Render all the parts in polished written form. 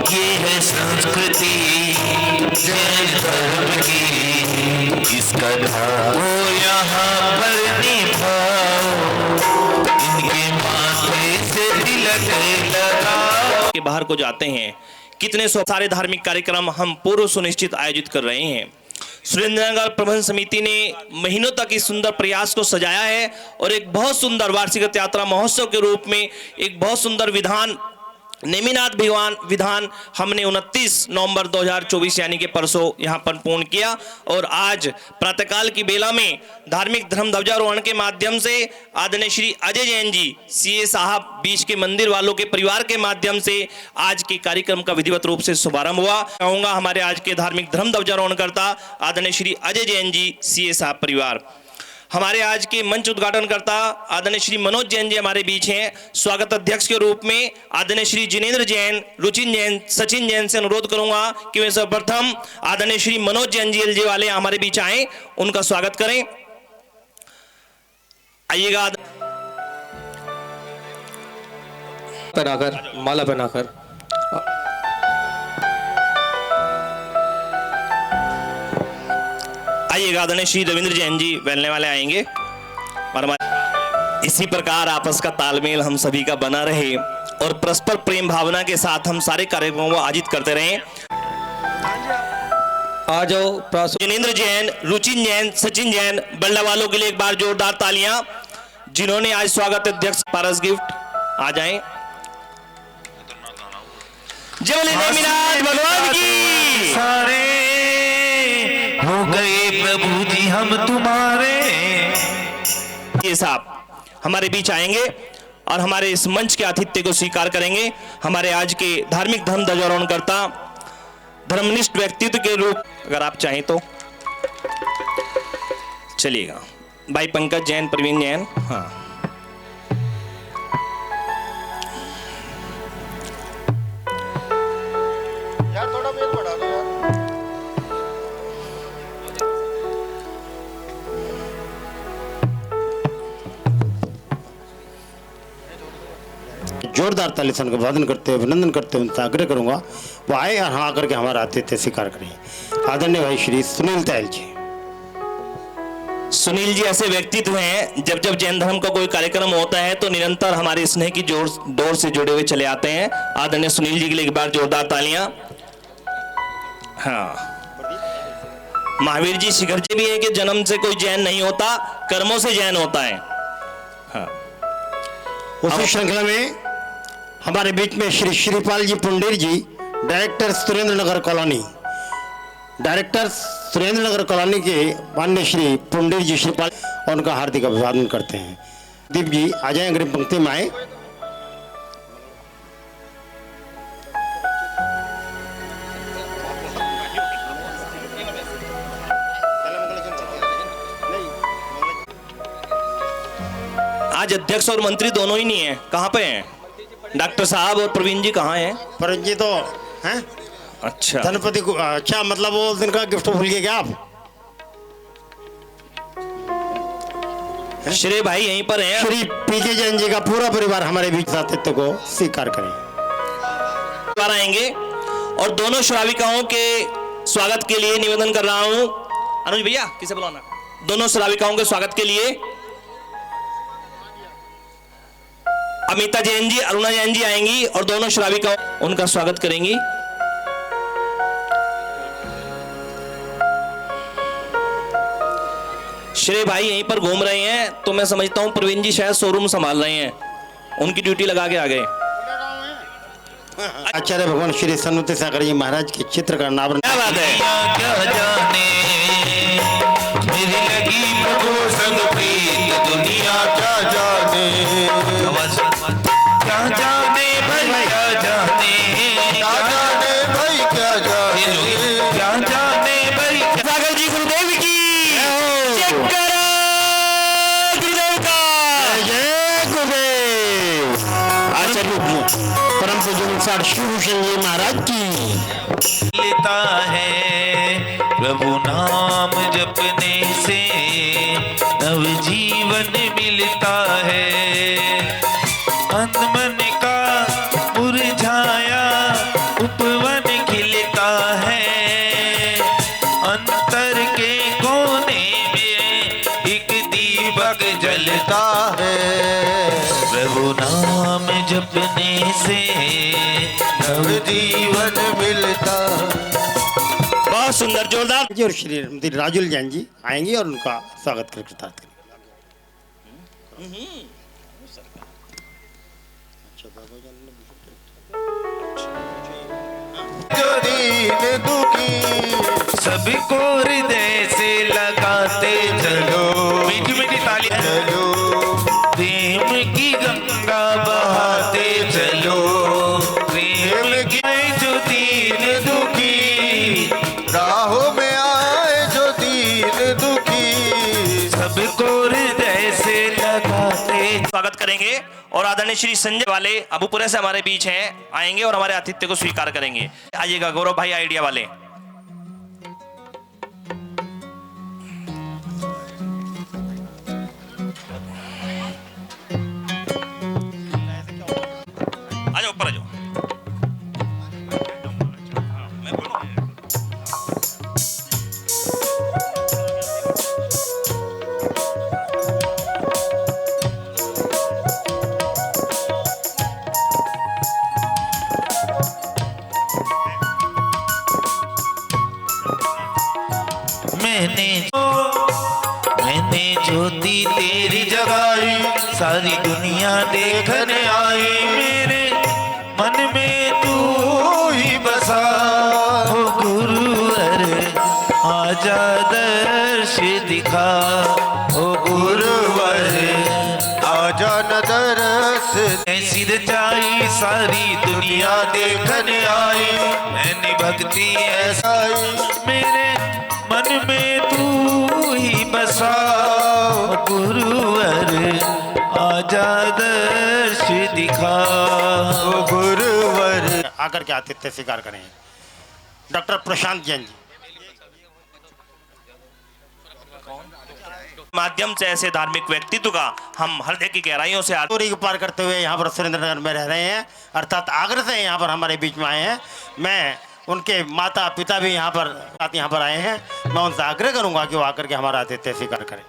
ये है संस्कृति जैन धर्म की, इसका भाव यहाँ पर निभाओ, इनके माथे से तिलक लगाओ। के बाहर को जाते हैं, कितने सारे धार्मिक कार्यक्रम हम पूर्व सुनिश्चित आयोजित कर रहे हैं। सुरेंद्रनगर प्रबंध समिति ने महीनों तक इस सुंदर प्रयास को सजाया है और एक बहुत सुंदर वार्षिक यात्रा महोत्सव के रूप में एक बहुत सुंदर विधान नेमिनाथ विधान हमने 29 नवंबर 2024 यानी कि परसों यहाँ पर पूर्ण किया। और आज प्रातःकाल की बेला में धार्मिक धर्म ध्वजारोहण के माध्यम से आदरणीय श्री अजय जैन जी सीए साहब बीच के मंदिर वालों के परिवार के माध्यम से आज के कार्यक्रम का विधिवत रूप से शुभारंभ हुआ। कहूँगा हमारे आज के धार्मिक धर्म ध्वजारोहणकर्ता आदरणीय श्री अजय जैन जी सीए साहब परिवार। हमारे आज के मंच उद्घाटनकर्ता आदरणीय श्री मनोज जैन जी हमारे बीच हैं। स्वागत अध्यक्ष के रूप में आदरणीय श्री जिनेंद्र जैन, रुचिन जैन, सचिन जैन से अनुरोध करूंगा कि वे सर्वप्रथम आदरणीय श्री मनोज जैन जी एलजे वाले हमारे बीच आए, उनका स्वागत करें। आइएगा। पहनाकर, माला पहनाकर आइएगा। आदरणीय श्री रविंद्र जैन जी बैठने वाले आएंगे और हमारे इसी प्रकार आपस का तालमेल हम सभी का बना रहे और परस्पर प्रेम भावना के साथ हम सारे कार्यक्रमों को आयोजित करते रहे। आ जाओ। जिनेंद्र जैन, रुचिन जैन, सचिन जैन बल्ला वालों के लिए एक बार जोरदार तालियां, जिन्होंने आज स्वागत अध्यक्ष पारस गिफ्ट आ जाएं। जय नेमिनाथ भगवान की। सारे हो गए प्रभु जी हम तुम्हारे। ये साहब हमारे बीच आएंगे और हमारे इस मंच के आतिथ्य को स्वीकार करेंगे। हमारे आज के धार्मिक धर्म ध्वजारोहणकर्ता धर्मनिष्ठ व्यक्तित्व के रूप अगर आप चाहें तो चलिएगा। भाई पंकज जैन, प्रवीण जैन। हाँ, यार थोड़ा मेल बढ़ा दो यार। जोरदार ताली से उनका अभिवादन करते हुए अभिनंदन करते हुए उनसे आग्रह करूंगा वो आए और हाँ करके हमारा आतिथ्य स्वीकार करें। आदरणीय भाई श्री सुनील तैल जी। सुनील जी ऐसे व्यक्तित्व हैं, जब जब जैन धर्म का कोई कार्यक्रम होता है तो निरंतर हमारे स्नेह की डोर से जुड़े हुए चले आते हैं। आदरणीय सुनील जी के लिए एक बार जोरदार तालियां। हाँ, महावीर जी शिखर जी भी है कि जन्म से कोई जैन नहीं होता, कर्मों से जैन होता है। हाँ, उसी श्रृंखला में हमारे बीच में Shri Shripal ji Punder ji, director Surendranagar colony, director Surendranagar colony के माननीय श्री पुंडेर जी श्रीपाल, उनका हार्दिक अभिवादन करते हैं। दीप जी आ जाए, अग्रिम पंक्ति में आए। आज अध्यक्ष और मंत्री दोनों ही नहीं है, कहाँ पे हैं? डॉक्टर साहब और प्रवीण जी कहाँ हैं? प्रवीण जी तो हैं। अच्छा, धनपति को अच्छा, मतलब वो दिन का गिफ्ट भूल गए क्या आप? श्री भाई यहीं पर हैं। श्री पीके जैन जी का पूरा परिवार हमारे बीच आतिथ्य को स्वीकार करें। बार आएंगे और दोनों श्राविकाओं के स्वागत के लिए निवेदन कर रहा हूं। अनुज भैया किसे बुलाना? दोनों श्राविकाओं के स्वागत के लिए अमिता जैन जी, अरुणा जैन जी आएंगी और दोनों श्राविकाओं उनका स्वागत करेंगी। श्री भाई यहीं पर घूम रहे हैं तो मैं समझता हूं प्रवीण जी शायद शोरूम संभाल रहे हैं, उनकी ड्यूटी लगा के आ गए। आचार्य भगवान श्री सन्मति सागर जी महाराज के चित्र का नाम। क्या बात है? क्या जाने मेरी लगी प्रभु संग प्रीत, दुनिया क्या जाने, क्या जाने भाई क्या जाने, क्या जाने भाई क्या जाने, क्या जाने भाई। सागर जी गुरुदेव की चेक करो, गुरुदेव का जय गुरुदेव। आचार्य परम पूज्य शिवभूषण जी महाराज की। लेता है प्रभु नाम जपने से नवजीवन मिलता है। मन का मुरझाया उपवास नाम जपने से नवजीवन मिलता। बहुत सुंदर, जोरदार। जी और श्री राजुल जैन जी आएंगे और उनका स्वागत कर कृतार्थ करेंगे। जो दीन दुखी सबको हृदय से लगाते चलो, मीठी मीठी ताली, चलो, प्रेम की गंगा बहाते चलो, प्रेम की जो दीन दुखी, राहों में आए जो दीन दुखी, सबको हृदय से लगाते। स्वागत करेंगे और आदरणीय श्री संजय वाले अबूपुरे से हमारे बीच हैं, आएंगे और हमारे आतिथ्य को स्वीकार करेंगे। आइएगा गौरव भाई आइडिया वाले। आ जाओ, ऊपर आ जाओ। मैंने ज्योति तेरी जगाई, सारी दुनिया देखने आई, मेरे मन में तू ही बसा। हो गुरुवर आजा दर्श दिखा, हो गुरुवर आजा नजर से ऐसी रचाई, सारी दुनिया देखने आई, मैंने भक्ति ऐसा आई, मेरे मन में तू ही बसा। गुरुवर आजा दर्श दिखा, गुरुवर आकर के आतिथ्य स्वीकार करें डॉक्टर प्रशांत जैन जी। माध्यम से ऐसे धार्मिक व्यक्तित्व का हम हृदय की गहराइयों से दूरी को पार करते हुए यहाँ पर सुरेंद्रनगर में रह रहे हैं, अर्थात आगरा से यहाँ पर हमारे बीच में आए हैं। मैं उनके माता पिता भी यहाँ पर आए हैं। मैं उनसे आग्रह करूंगा कि वो आकर के हमारा आतिथ्य स्वीकार करें।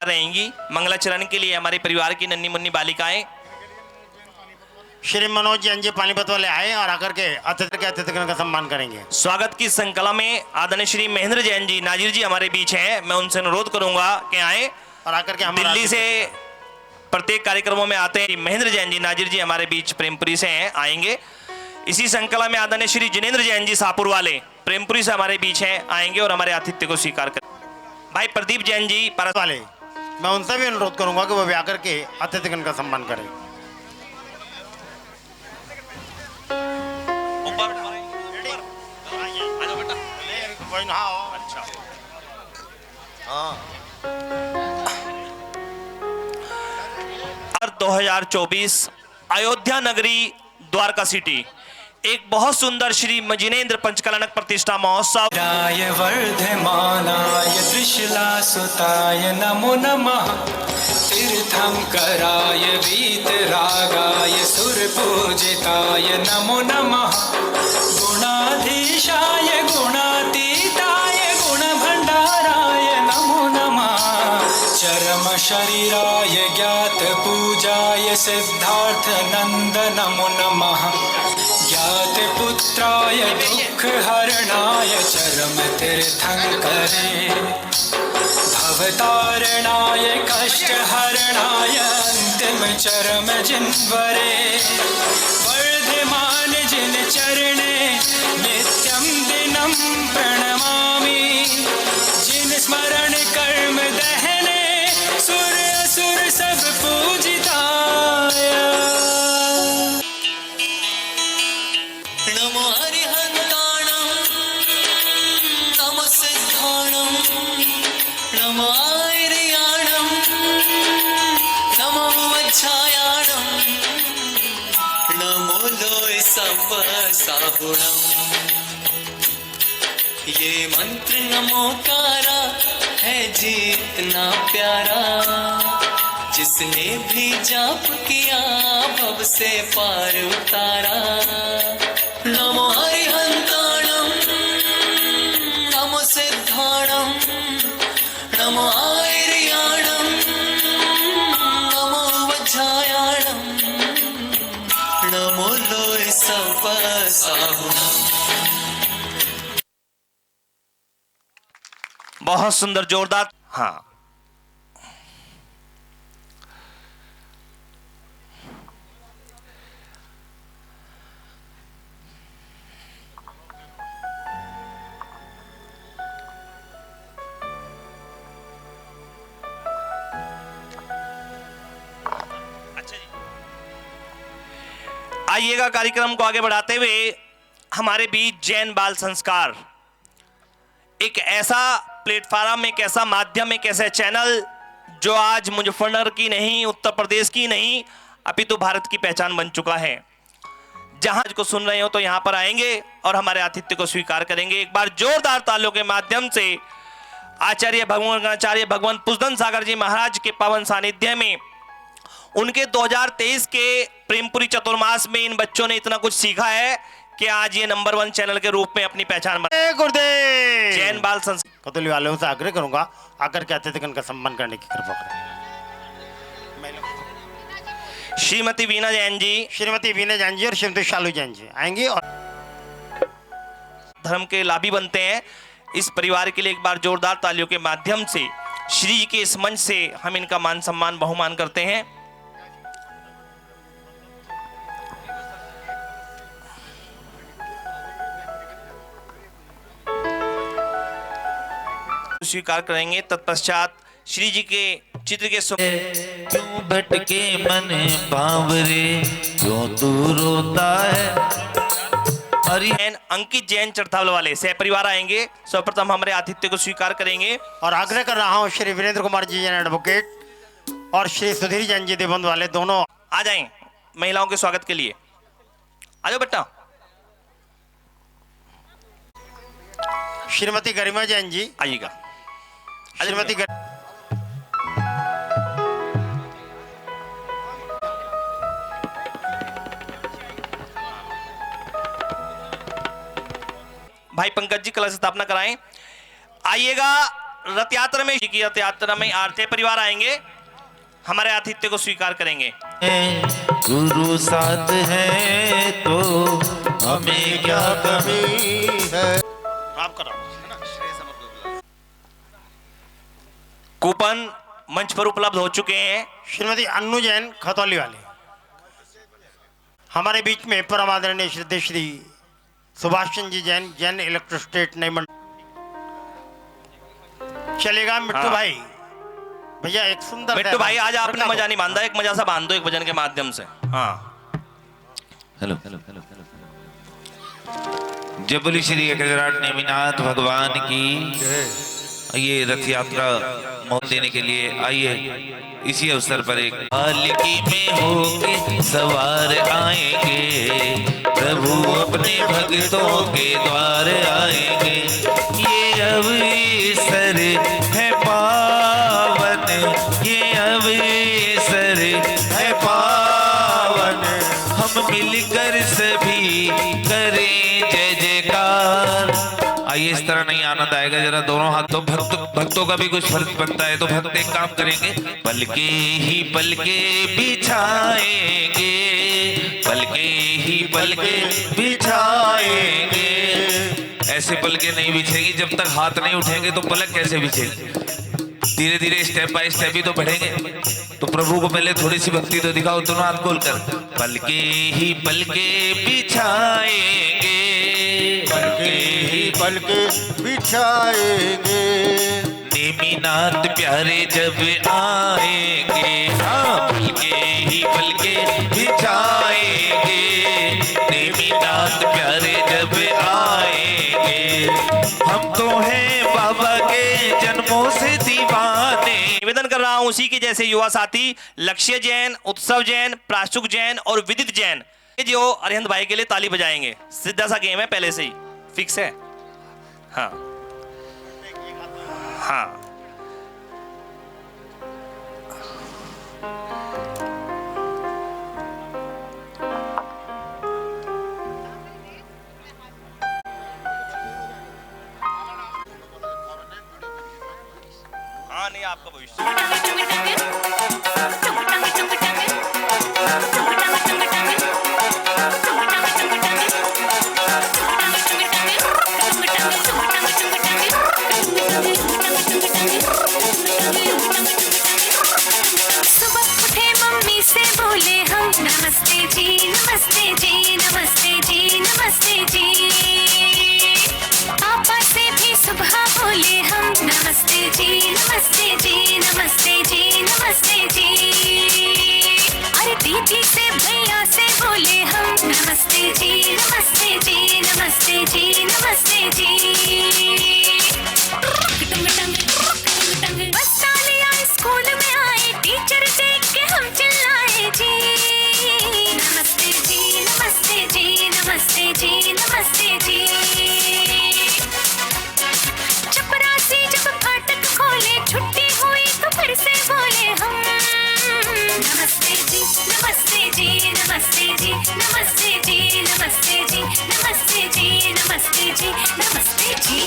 रहेंगी मंगलाचरण के लिए हमारे परिवार की नन्ही मुन्नी बालिकाएं। श्री मनोज जैन जी पानीपत वाले आए और आकर के अतिथिगण का सम्मान करेंगे। स्वागत की श्रृंखला में आदरणीय श्री महेंद्र जैन जी नाजिर जी हमारे बीच हैं। मैं उनसे अनुरोध करूंगा कि आए और आकर के हमारा दिल्ली से प्रत्येक कार्यक्रमों में आते हैं। महेंद्र जैन जी नाजिर जी हमारे बीच प्रेमपुरी से हैं, आएंगे। इसी श्रृंखला में आदरणीय श्री जिनेंद्र जैन जी सापुर वाले प्रेमपुरी से हमारे बीच हैं, आएंगे और हमारे आतिथ्य को स्वीकार करें। भाई प्रदीप जैन जी परस वाले, मैं उनसे भी अनुरोध करूंगा कि वो भी आकर के अतिथिगण का सम्मान करें। अच्छा, हाँ 2024 अयोध्या नगरी द्वारका सिटी एक बहुत सुंदर श्री जिनेंद्र पंचकलनक प्रतिष्ठा महोत्सव। राय वर्धमानाय त्रिशलासुताय नमो नमः। तीर्थं कराय वीतरागाय सुरपूजिताय नमो नमः। गुणाधीशाय गुणातीताय गुणभण्डाराय नमो नमः। चरम शरीराय ज्ञात पूजाय सिद्धार्थ नंद नमो नमः। ज्ञात पुत्राय दुख हरणाय चरम तीर्थंकरे। भवतारणाय कष्ट हरणाय अंतिम चरम जिन्वरे। वर्धमान जिन चरणे नित्यं दिनं प्रणमामि। जिन स्मरण कर्म दहने सुर असुर सब पूजिताय। नमो हरिहन्ताणं नमो सिद्धाणं नमो आर्याणं नमो वज्रायाणं नमो लोय सब साहुणं। ये मंत्र नमोकारा है जी इतना प्यारा। जिसने भी जाप किया भव से पार उतारा। नमो हरिहन्ताणं नमो सिद्धाणं नमो आर्याणं सब साहुना। बहुत सुंदर, जोरदार। हाँ, आइएगा कार्यक्रम को आगे बढ़ाते हुए हमारे बीच जैन बाल संस्कार, एक ऐसा प्लेटफॉर्म, एक ऐसा माध्यम, एक ऐसा चैनल जो आज मुजफ्फरनगर की नहीं, उत्तर प्रदेश की नहीं, अपितु भारत की पहचान बन चुका है। जहां को सुन रहे हो तो यहां पर आएंगे और हमारे आतिथ्य को स्वीकार करेंगे। एक बार जोरदार तालियों के माध्यम से आचार्य भगवान पुष्पन सागर जी महाराज के पावन सानिध्य में उनके 2023 के प्रेमपुरी चतुर्मास में इन बच्चों ने इतना कुछ सीखा है कि आज ये नंबर 1 चैनल के रूप में अपनी पहचान बना। गुरुदेव जैन बाल संस्कार कतुली वालों से आग्रह करूंगा आकर के अतिथिगण का सम्मान करने की कृपा करें। श्रीमती वीना जैन जी, श्रीमती वीना जैन जी और श्रीमती शालू जैन जी आएंगी और धर्म के लाभी बनते हैं। इस परिवार के लिए एक बार जोरदार तालियों के माध्यम से श्री जी के इस मंच से हम इनका मान सम्मान बहुमान करते हैं। स्वीकार करेंगे। तत्पश्चात श्री जी के चित्र के क्यों भटके मन बावरे, क्यों तू रोता है। जैन अंकित जैन चरथावल वाले सह परिवार आएंगे। सर्वप्रथम हमारे आतिथ्य को स्वीकार करेंगे और आग्रह कर रहा हूँ श्री वीरेंद्र कुमार जी जैन एडवोकेट और श्री सुधीर जैन जी देवबंद वाले दोनों आ जाएं महिलाओं के स्वागत के लिए। आ जाओ बेटा। श्रीमती गरिमा जैन जी आइएगा। श्रीमती भाई पंकज जी कलश स्थापना कराएं। आइएगा। रथ यात्रा में की रथ यात्रा में आरती परिवार आएंगे, हमारे आतिथ्य को स्वीकार करेंगे। गुरु साथ है तो हमें क्या कमी है। आप करो। कूपन मंच पर उपलब्ध हो चुके हैं। श्रीमती अन्नू जैन खतौली वाले हमारे बीच में परम आदरणीय श्री सुभाष चंद्र जी जैन जैन इलेक्ट्रोस्टेट नई मंडल चलेगा। मिट्टू भाई भैया एक सुंदर मिट्टू भाई आज आपने मजा नहीं बांधा, एक मजा सा बांध दो एक भजन के माध्यम से। हाँ हेलो जय बोली श्री गजराट नेमिनाथ भगवान की। ये रथ यात्रा मौत देने के लिए आइए। इसी अवसर पर एक पालकी में होके सवार आएंगे, प्रभु अपने भक्तों के द्वार आएंगे। ये अवसर है पावन, ये अवसर है पावन, हम मिलकर सभी करें जय जयकार। आइए इस तरह नहीं आनंद आएगा, जरा दोनों हाथों भक्तों का भी कुछ फर्ज बनता है। तो भक्त एक काम करेंगे, पलके ही पलके बिछाएंगे, पलके ही पलके बिछाएंगे। ऐसे पलके नहीं बिछेगी जब तक हाथ नहीं उठेंगे, तो पलक कैसे बिछेगी। धीरे धीरे स्टेप बाय स्टेप ही तो बढ़ेंगे। तो प्रभु को पहले थोड़ी सी भक्ति तो दिखाओ, दोनों हाथ खोलकर। पलके ही पलके बिछाएंगे, पलके ही पलके बिछाएंगे, नेमिनाथ प्यारे जब आएंगे। हाँ पलके ही पलके बिछाएंगे, नेमिनाथ प्यारे जब आएंगे। हम तो हैं बाबा के जन्मों से दीवाने। निवेदन कर रहा हूं उसी के जैसे युवा साथी लक्ष्य जैन, उत्सव जैन, प्राशुक जैन और विदित जैन जो अरिहंत भाई के लिए ताली बजाएंगे। सीधा सा गेम है, पहले से ही फिक्स है। हाँ हाँ हाँ नहीं आपका भविष्य बोले हम नमस्ते जी नमस्ते जी नमस्ते जी नमस्ते जी। पापा से भी सुबह बोले हम नमस्ते जी नमस्ते जी नमस्ते जी नमस्ते जी। अरे दीदी से भैया से बोले हम नमस्ते जी नमस्ते जी नमस्ते जी नमस्ते जी। बस तालियां स्कूल में आए टीचर देख के हम चिल्लाए जी नमस्ते जी नमस्ते जी नमस्ते जी नमस्ते जी। चपरासी जब फाटक खोले छुट्टी हुई तो फिर से बोले हम नमस्ते जी नमस्ते जी नमस्ते जी नमस्ते जी नमस्ते जी नमस्ते जी नमस्ते जी नमस्ते जी।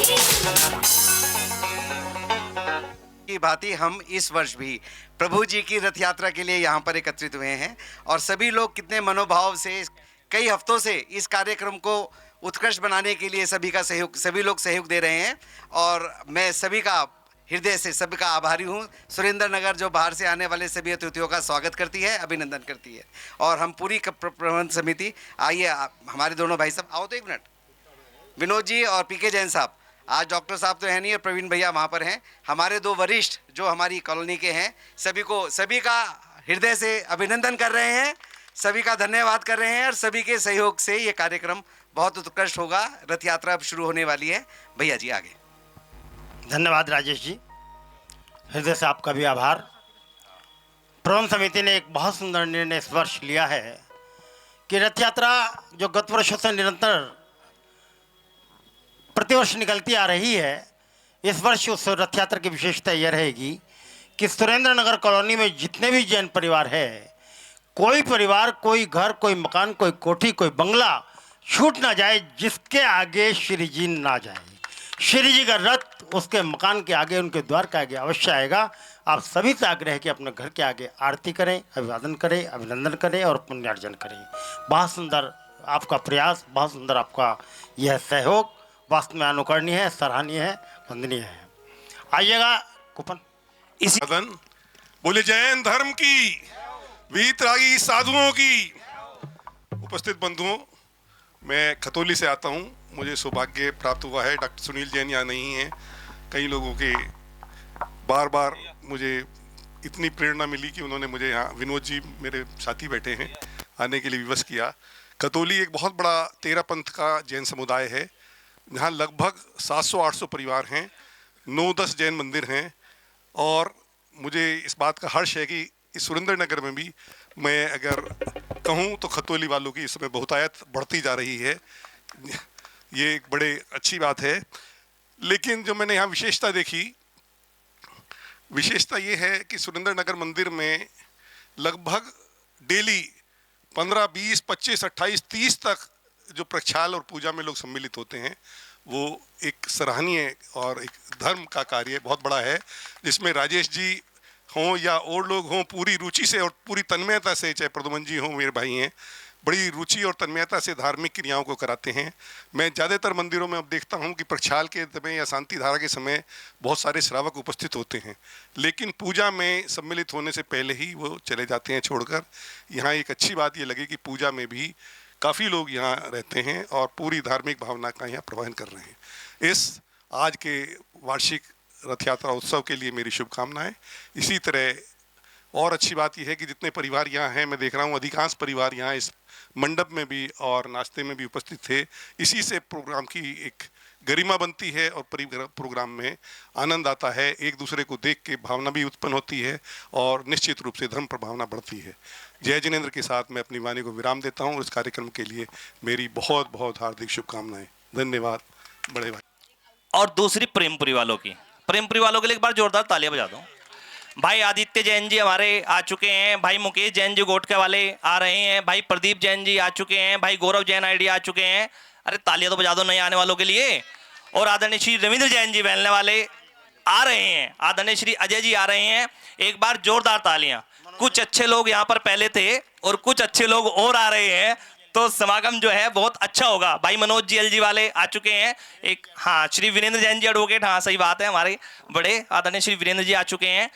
की भांति हम इस वर्ष भी प्रभु जी की रथ यात्रा के लिए यहाँ पर एकत्रित हुए हैं और सभी लोग कितने मनोभाव से कई हफ्तों से इस कार्यक्रम को उत्कृष्ट बनाने के लिए सभी लोग सहयोग दे रहे हैं और मैं सभी का हृदय से सभी का आभारी हूँ। सुरेंद्र नगर जो बाहर से आने वाले सभी अतिथियों का स्वागत करती है, अभिनंदन करती है और हम पूरी प्रबंध समिति, आइए हमारे दोनों भाई साहब आओ तो एक मिनट, विनोद जी और पीके जैन साहब, आज डॉक्टर साहब तो है नहीं और प्रवीण भैया वहाँ पर हैं, हमारे दो वरिष्ठ जो हमारी कॉलोनी के हैं, सभी का हृदय से अभिनंदन कर रहे हैं, सभी का धन्यवाद कर रहे हैं और सभी के सहयोग से ये कार्यक्रम बहुत उत्कृष्ट होगा। रथ यात्रा अब शुरू होने वाली है। भैया जी आगे। धन्यवाद राजेश जी, हृदय से आपका भी आभार। प्रबंध समिति ने एक बहुत सुंदर निर्णय इस वर्ष लिया है कि रथ यात्रा जो गत वर्षों से निरंतर प्रतिवर्ष निकलती आ रही है, इस वर्ष उस रथ यात्रा की विशेषता यह रहेगी कि सुरेंद्र नगर कॉलोनी में जितने भी जैन परिवार है, कोई परिवार, कोई घर, कोई मकान, कोई कोठी, कोई बंगला छूट ना जाए जिसके आगे श्री जी ना जाए। श्री जी का रथ उसके मकान के आगे, उनके द्वार के आगे अवश्य आएगा। आप सभी से आग्रह है कि अपने घर के आगे आरती करें, अभिवादन करें, अभिनंदन करें और पुण्यार्जन करें। बहुत सुंदर आपका प्रयास, बहुत सुंदर आपका यह सहयोग वास्तव में अनुकरणीय है, सराहनीय है, वंदनीय है। आइएगा कूपन इसी बोले जैन धर्म की, वीतरागी साधुओं की। उपस्थित बंधुओं, मैं खतौली से आता हूँ। मुझे सौभाग्य प्राप्त हुआ है, डॉक्टर सुनील जैन यहाँ नहीं हैं, कई लोगों के बार बार मुझे इतनी प्रेरणा मिली कि उन्होंने मुझे यहाँ, विनोद जी मेरे साथी बैठे हैं, आने के लिए विवश किया। खतौली एक बहुत बड़ा तेरह पंथ का जैन समुदाय है, यहाँ लगभग 700-800 परिवार हैं, 9-10 जैन मंदिर हैं और मुझे इस बात का हर्ष है कि इस सुरेंद्र नगर में भी मैं अगर कहूँ तो खतौली वालों की इस समय बहुतायत बढ़ती जा रही है। ये एक बड़े अच्छी बात है। लेकिन जो मैंने यहाँ विशेषता देखी, विशेषता ये है कि सुरेंद्र नगर मंदिर में लगभग डेली 15, 20, 25, 28, 30 तक जो प्रक्षाल और पूजा में लोग सम्मिलित होते हैं, वो एक सराहनीय और एक धर्म का कार्य बहुत बड़ा है, जिसमें राजेश जी हों या और लोग हों, पूरी रुचि से और पूरी तन्मयता से, चाहे प्रदुमन जी हों, मेरे भाई हैं, बड़ी रुचि और तन्मयता से धार्मिक क्रियाओं को कराते हैं। मैं ज़्यादातर मंदिरों में अब देखता हूं कि प्रक्षाल के समय या शांति धारा के समय बहुत सारे श्रावक उपस्थित होते हैं, लेकिन पूजा में सम्मिलित होने से पहले ही वो चले जाते हैं छोड़कर। यहाँ एक अच्छी बात ये लगी कि पूजा में भी काफ़ी लोग यहाँ रहते हैं और पूरी धार्मिक भावना का यहाँ प्रवहन कर रहे हैं। इस आज के वार्षिक रथ यात्रा उत्सव के लिए मेरी शुभकामनाएं। इसी तरह और अच्छी बात यह है कि जितने परिवार यहाँ हैं, मैं देख रहा हूँ अधिकांश परिवार यहाँ इस मंडप में भी और नाश्ते में भी उपस्थित थे। इसी से प्रोग्राम की एक गरिमा बनती है और प्रोग्राम में आनंद आता है, एक दूसरे को देख के भावना भी उत्पन्न होती है और निश्चित रूप से धर्म प्रभावना बढ़ती है। जय जिनेंद्र के साथ मैं अपनी वाणी को विराम देता हूँ और इस कार्यक्रम के लिए मेरी बहुत बहुत हार्दिक शुभकामनाएं। धन्यवाद बड़े भाई। और दूसरी प्रेमपुरी वालों की, प्रेमपुरी वालों के लिए एक बार जोरदार तालियां बजा दो। भाई आदित्य जैन जी हमारे आ चुके हैं, भाई मुकेश जैन जी गोटके वाले आ रहे हैं, भाई प्रदीप जैन जी आ चुके हैं, भाई गौरव जैन आईडी आ चुके हैं। अरे तालियां तो बजा दो नए आने वालों के लिए। और आदरणीय श्री रविंद्र जैन जी बेलने वाले आ रहे हैं, आदरणीय श्री अजय जी आ रहे हैं। एक बार जोरदार तालियां। कुछ अच्छे लोग यहाँ पर पहले थे और कुछ अच्छे लोग और आ रहे हैं, तो समागम जो है बहुत अच्छा होगा। भाई मनोज जी एलजी वाले आ चुके हैं, एक हाँ श्री वीरेंद्र जैन जी एडवोकेट, हाँ सही बात है, हमारे बड़े आदरणीय श्री वीरेंद्र जी आ चुके हैं।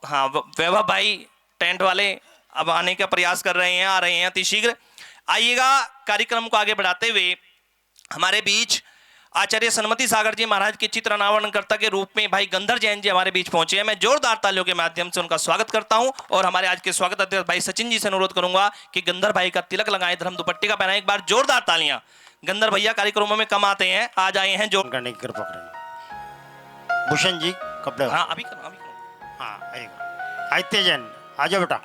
हाँ वैभव भाई टेंट वाले अब आने का प्रयास कर रहे हैं, आ रहे हैं अतिशीघ्र। आइएगा, कार्यक्रम को आगे बढ़ाते हुए हमारे बीच आचार्य सन्मति सागर जी महाराज के चित्र अनावरणकर्ता के रूप में भाई गंधर जैन जी हमारे बीच पहुंचे हैं। मैं जोरदार तालियों के माध्यम से उनका स्वागत करता हूं और हमारे आज के स्वागत अध्यक्ष भाई सचिन जी से अनुरोध करूंगा कि गंधर भाई का तिलक लगाएं, धर्म दुपट्टे का पहनाएं। एक बार जोरदार तालियां। गंधर भैया कार्यक्रमों में कम आते हैं, आज आए हैं जो करने की कृपा करें। भूषण जी कपड़े, हाँ अभी करो। हाँ आइएगा। आदित्य जैन आ जाओ बेटा।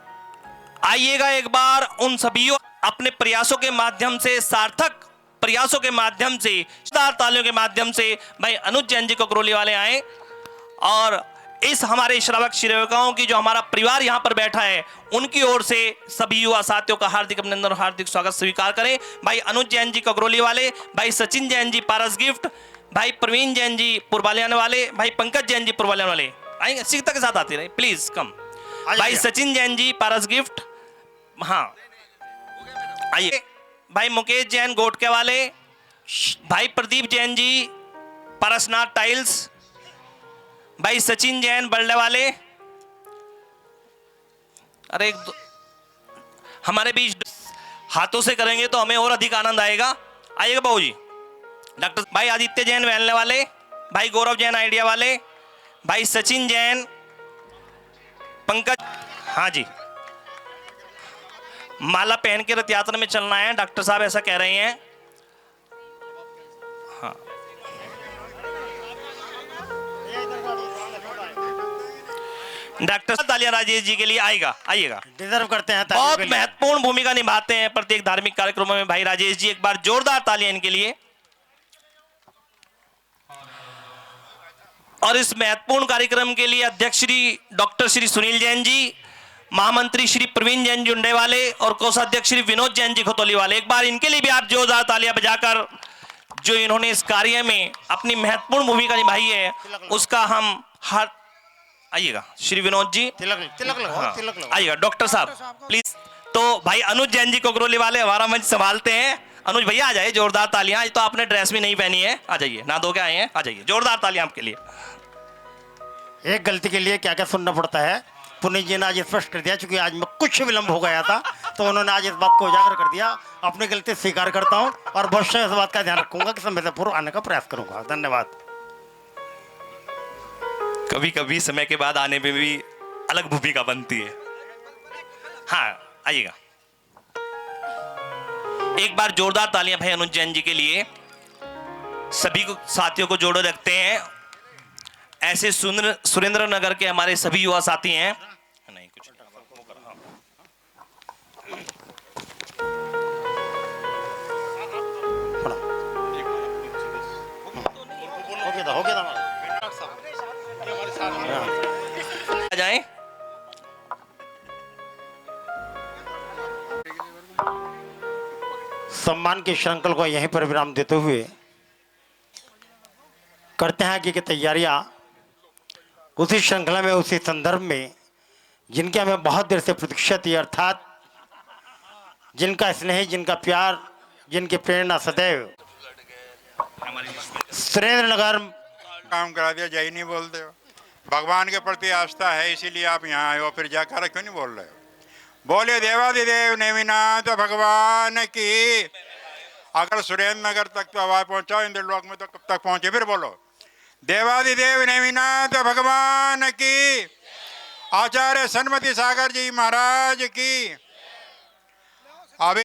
आइएगा एक बार उन सभी अपने प्रयासों के माध्यम से, सार्थक प्रयासों के माध्यम से, तालियों के माध्यम से भाई अनुज जैन जी को करोली वाले आए और इस हमारे श्रावक श्रेविकाओं की जो हमारा परिवार यहाँ पर बैठा है उनकी ओर से सभी युवा साथियों का हार्दिक अभिनंदन और हार्दिक स्वागत स्वीकार करें। भाई अनुज जैन जी ककरोली वाले, भाई सचिन जैन जी पारस गिफ्ट, भाई प्रवीण जैन जी पुरबालियान वाले, भाई पंकज जैन जी पुरबालियान वाले आएंगे, शीघ्रता के साथ आते रहे प्लीज कम। भाई सचिन जैन जी पारस गिफ्ट, हाँ आइए। भाई मुकेश जैन गोटके वाले, भाई प्रदीप जैन जी पारसनाथ टाइल्स, भाई सचिन जैन बल्ले वाले। अरे एक हमारे बीच हाथों से करेंगे तो हमें और अधिक आनंद आएगा। आइएगा बाबू जी। डॉक्टर भाई आदित्य जैन वैनले वाले, भाई गौरव जैन आइडिया वाले, भाई सचिन जैन, पंकज, हाँ जी माला पहन के रथ यात्रा में चलना है, डॉक्टर साहब ऐसा कह रहे हैं। हाँ डॉक्टर तालिया राजेश जी के लिए आएगा, आइएगा, डिजर्व करते हैं। बहुत महत्वपूर्ण भूमिका निभाते हैं प्रत्येक धार्मिक कार्यक्रमों में भाई राजेश जी। एक बार जोरदार तालियां इनके लिए। और इस महत्वपूर्ण कार्यक्रम के लिए अध्यक्ष श्री डॉक्टर श्री सुनील जैन जी, महामंत्री श्री प्रवीण जैन जुंडे वाले और कोषाध्यक्ष श्री विनोद जैन जी खतौली वाले, एक बार इनके लिए भी आप जोरदार तालियां बजाकर जो इन्होंने इस कार्य में अपनी महत्वपूर्ण भूमिका निभाई है उसका हम हर आइएगा श्री विनोद जी, तिलक लगाओ, हाँ, तिलक लगाओ। आइएगा डॉक्टर साहब प्लीज। तो भाई अनुज जैन जी कोकरोली वाले हमारा मंच संभालते हैं। अनुज भैया आ जाइए, जोरदार तालियां। आज तो आपने ड्रेस भी नहीं पहनी है, आ जाइए, ना धो के आए हैं, आ जाइए, जोरदार तालियां आपके लिए। एक गलती के लिए क्या क्या सुनना पड़ता है, पुनीत जी ने आज स्पष्ट कर दिया। चूंकि आज मैं कुछ विलंब हो गया था तो उन्होंने आज इस बात को उजागर कर दिया। अपनी गलती स्वीकार करता हूं और भविष्य में इस बात का ध्यान रखूंगा कि समय से पूर्व आने का प्रयास करूंगा। धन्यवाद। कभी कभी समय के बाद आने में भी अलग भूमिका बनती है। हाँ आइएगा, एक बार जोरदार तालियां भाई अनुज जैन जी के लिए। सभी को साथियों को जोड़े रखते हैं। ऐसे सुरेंद्र नगर के हमारे सभी युवा साथी हैं। नहीं कुछ हो गया आ जाए। सम्मान की श्रृंखला को यहीं पर विराम देते हुए करते हैं कि तैयारियां उसी श्रृंखला में, उसी संदर्भ में जिनके हमें बहुत देर से प्रतीक्षा थी, अर्थात जिनका स्नेह, जिनका प्यार, जिनकी प्रेरणा सदैव सुरेंद्र नगर काम करा दिया। जय नहीं बोलते हो, भगवान के प्रति आस्था है इसीलिए आप यहाँ आए हो, फिर जाकर क्यों नहीं बोल रहे हो? बोले देवादिदेव नेमिनाथ भगवान की। अगर सुरेंद्र नगर तक तो आवाज पहुंचाओ, इंद्रलोक में तो कब तक पहुंचे? फिर बोलो देवादिदेव नेमिनाथ भगवान की। आचार्य सन्मति सागर जी महाराज की। अभी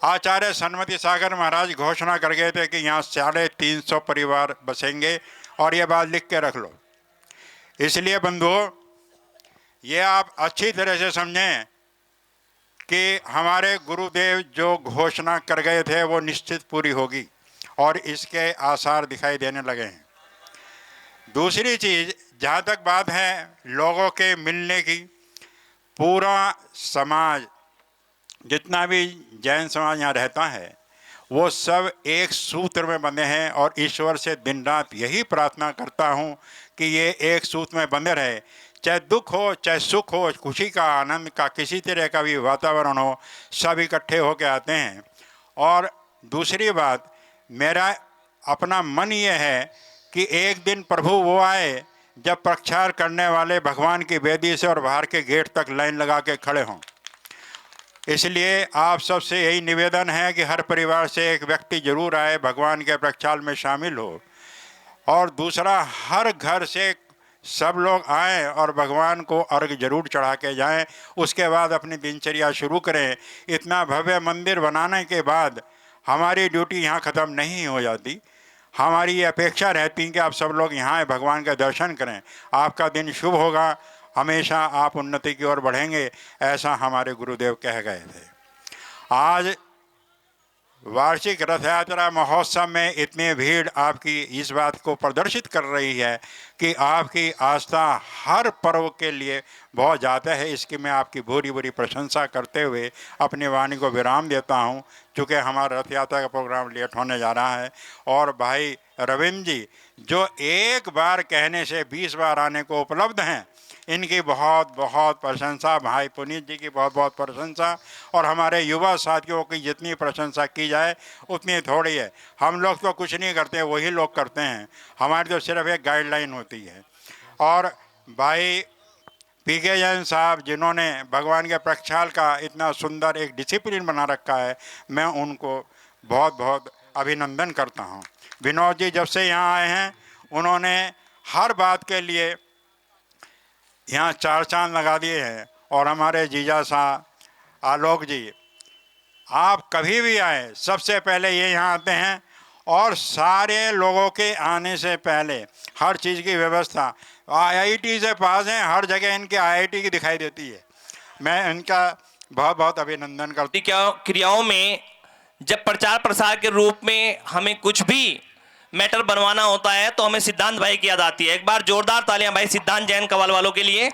आचार्य सन्मति सागर महाराज घोषणा कर गए थे कि यहाँ 350 परिवार बसेंगे और ये बात लिख के रख लो। इसलिए बंधुओं, ये आप अच्छी तरह से समझें कि हमारे गुरुदेव जो घोषणा कर गए थे वो निश्चित पूरी होगी और इसके आसार दिखाई देने लगे हैं। दूसरी चीज़, जहाँ तक बात है लोगों के मिलने की, पूरा समाज, जितना भी जैन समाज यहाँ रहता है, वो सब एक सूत्र में बंधे हैं और ईश्वर से दिन रात यही प्रार्थना करता हूँ कि ये एक सूत्र में बंधे रहे। चाहे दुख हो, चाहे सुख हो, खुशी का, आनंद का, किसी तरह का भी वातावरण हो, सब इकट्ठे होके आते हैं। और दूसरी बात, मेरा अपना मन ये है कि एक दिन प्रभु वो आए जब प्रचार करने वाले भगवान की वेदी से और बाहर के गेट तक लाइन लगा के खड़े हों। इसलिए आप सबसे यही निवेदन है कि हर परिवार से एक व्यक्ति जरूर आए, भगवान के प्रक्षाल में शामिल हो। और दूसरा, हर घर से सब लोग आएं और भगवान को अर्घ जरूर चढ़ा के जाएं। उसके बाद अपनी दिनचर्या शुरू करें। इतना भव्य मंदिर बनाने के बाद हमारी ड्यूटी यहाँ ख़त्म नहीं हो जाती। हमारी ये अपेक्षा रहती है कि आप सब लोग यहाँ आए, भगवान का दर्शन करें। आपका दिन शुभ होगा, हमेशा आप उन्नति की ओर बढ़ेंगे, ऐसा हमारे गुरुदेव कह गए थे। आज वार्षिक रथ यात्रा महोत्सव में इतनी भीड़ आपकी इस बात को प्रदर्शित कर रही है कि आपकी आस्था हर पर्व के लिए बहुत ज़्यादा है। इसकी मैं आपकी भूरी भूरी प्रशंसा करते हुए अपनी वाणी को विराम देता हूं, चूँकि हमारा रथ यात्रा का प्रोग्राम लेट होने जा रहा है। और भाई रविंद्र जी जो एक बार कहने से 20 बार आने को उपलब्ध हैं, इनकी बहुत बहुत प्रशंसा। भाई पुनीत जी की बहुत बहुत प्रशंसा। और हमारे युवा साथियों की जितनी प्रशंसा की जाए उतनी थोड़ी है। हम लोग तो कुछ नहीं करते, वही लोग करते हैं। हमारी तो सिर्फ एक गाइडलाइन होती है। और भाई पीके जैन साहब जिन्होंने भगवान के प्रक्षाल का इतना सुंदर एक डिसिप्लिन बना रखा है, मैं उनको बहुत बहुत अभिनंदन करता हूँ। विनोद जी जब से यहाँ आए हैं उन्होंने हर बात के लिए यहाँ 4 चांद लगा दिए हैं। और हमारे जीजा साहब आलोक जी, आप कभी भी आए सबसे पहले ये यहाँ आते हैं और सारे लोगों के आने से पहले हर चीज़ की व्यवस्था, IIT से पास हैं, हर जगह इनके IIT की दिखाई देती है। मैं इनका बहुत बहुत अभिनंदन करती। क्रियाओं में जब प्रचार प्रसार के रूप में हमें कुछ भी मैटर बनवाना होता है तो हमें सिद्धांत भाई की याद आती है। एक बार जोरदार तालियां भाई सिद्धांत जैन कवाल वालों के लिए।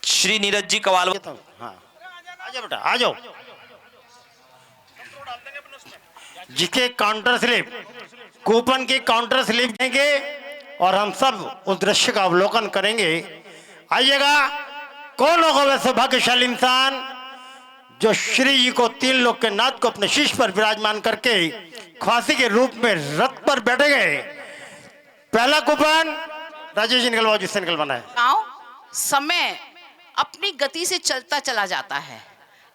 श्री नीरज जी कवाल। हाँ आ जाओ बेटा, आ जाओ। जिसके काउंटर स्लिप, कूपन की काउंटर स्लिप देंगे और हम सब उस दृश्य का अवलोकन करेंगे। आइएगा। कौन होगा वैसे भाग्यशाली इंसान जो श्री जी को 3 लोग के नाथ को अपने शीश पर विराजमान करके खांसी के रूप में रथ पर बैठे गए। पहला कूपन राजेश जी निकलवाओ, जिससे निकलवाना है। समय अपनी गति से चलता चला जाता है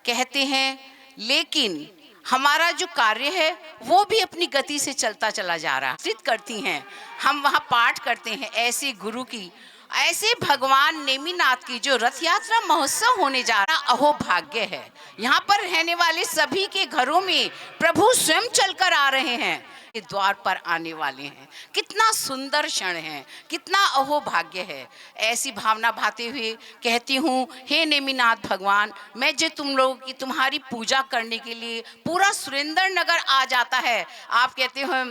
कहते हैं, लेकिन हमारा जो कार्य है वो भी अपनी गति से चलता चला जा रहा है। करती हैं हम, वहाँ पाठ करते हैं ऐसे गुरु की, ऐसे भगवान नेमिनाथ की जो रथ यात्रा महोत्सव होने जा रहा, अहो भाग्य है। यहाँ पर रहने वाले सभी के घरों में प्रभु स्वयं चलकर आ रहे हैं, द्वार पर आने वाले हैं। कितना सुंदर क्षण है, कितना अहो भाग्य है। ऐसी भावना भाते हुए कहती हूँ, हे नेमिनाथ भगवान, मैं जो तुम लोगों की तुम्हारी पूजा करने के लिए पूरा सुरेंद्र नगर आ जाता है। आप कहते हो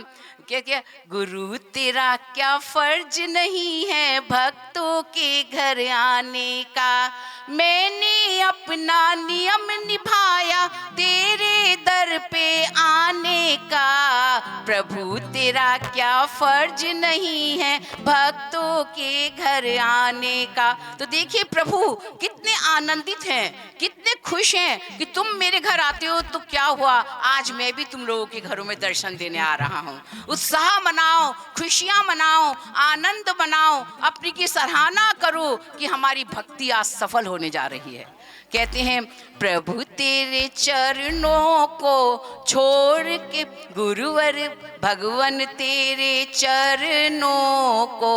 क्या गुरु तेरा क्या फर्ज नहीं है भक्तों के घर आने का, मैंने अपना नियम निभाया तेरे दर पे आने का, प्रभु तेरा क्या फर्ज नहीं है भक्तों के घर आने का। तो देखिए प्रभु कितने आनंदित हैं, कितने खुश हैं कि तुम मेरे घर आते हो। तो क्या हुआ, आज मैं भी तुम लोगों के घरों में दर्शन देने आ रहा हूँ। उत्साह मनाओ, खुशियाँ मनाओ, आनंद मनाओ, अपनी की सराहना करो कि हमारी भक्ति आज सफल होने जा रही है। कहते हैं प्रभु तेरे चरणों को छोड़ के, गुरुवर भगवान तेरे चरणों को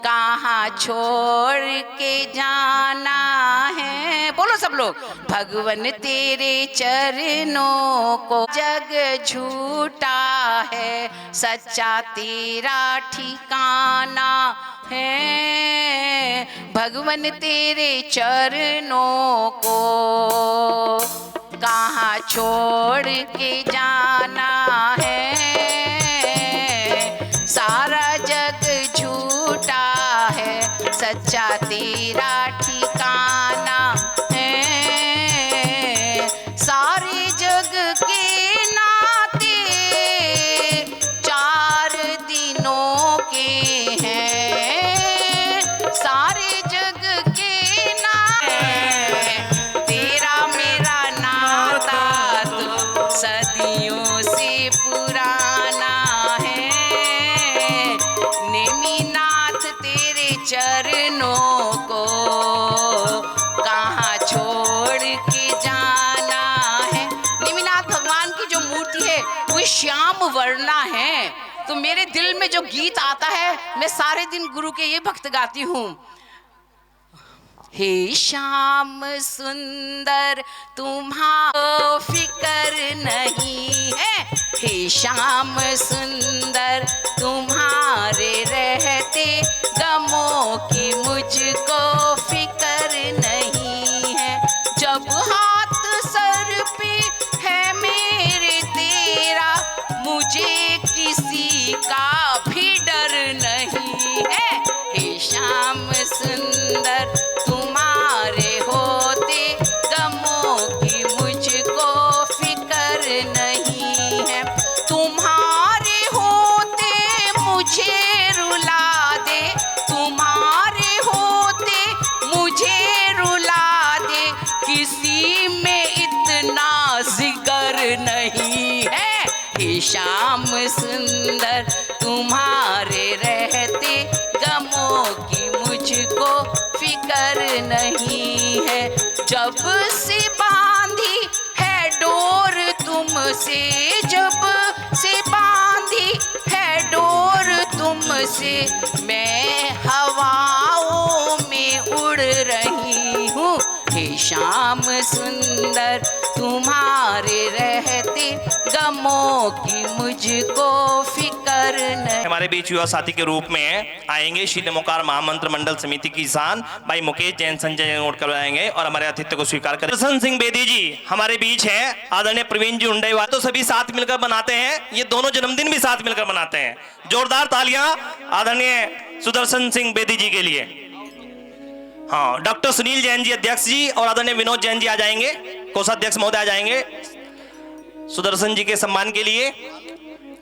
कहाँ छोड़ के जाना है। बोलो सब लोग, भगवान तेरे चरणों को, जग झूठा है सच्चा तेरा ठिकाना है, भगवान तेरे चरणों को कहाँ छोड़ के जाना है। सारा जग झूठा है सच्चा तेरा ठिकाना है, सारे जग के नाते 4 दिनों के हैं, सारे जग के नाते तेरा मेरा नाता तो सदियों से पूरा तो मेरे दिल में जो गीत आता है, मैं सारे दिन गुरु के ये भक्त गाती हूँ। हे श्याम सुंदर तुम्हारा फिक्र नहीं है, हे श्याम सुंदर तुम्हारे रहते गमों की मुझको फिक्र नहीं है। जब हाथ सर पे है मेरे तेरा, मुझे किसी का भी डर नहीं है। हे श्याम सुंदर तुम्हारे होते गमों की मुझको फिक्र नहीं है। तुम्हारे होते मुझे रुला दे, तुम्हारे होते मुझे रुला दे, किसी में इतना जिगर नहीं है। हे श्याम सुंदर तुम्हारे रहते गमों की मुझको फिक्र नहीं है। जब से बांधी है डोर तुमसे, जब से बांधी है डोर तुमसे, मैं हवाओं में उड़ रही हूँ। हे श्याम सुंदर तुम्हारे रहते गमों की मुझको फिक्र नहीं। हमारे बीच युवा साथी के रूप में आएंगे श्री नमोकार महामंत्र मंडल समिति की किसान भाई मुकेश जैन संजय नोट करवाएंगे और हमारे आतिथ्य को स्वीकार करें। सुदर्शन सिंह बेदी जी हमारे बीच हैं, आदरणीय प्रवीण जी हुंडईवाला, तो सभी साथ मिलकर बनाते हैं, ये दोनों जन्मदिन भी साथ मिलकर मनाते हैं। जोरदार तालियां आदरणीय सुदर्शन सिंह बेदी जी के लिए। हाँ, डॉक्टर सुनील जैन जी अध्यक्ष जी और आदरणीय विनोद जैन जी आ जाएंगे, कोषाध्यक्ष महोदय आ जाएंगे सुदर्शन जी के सम्मान के लिए।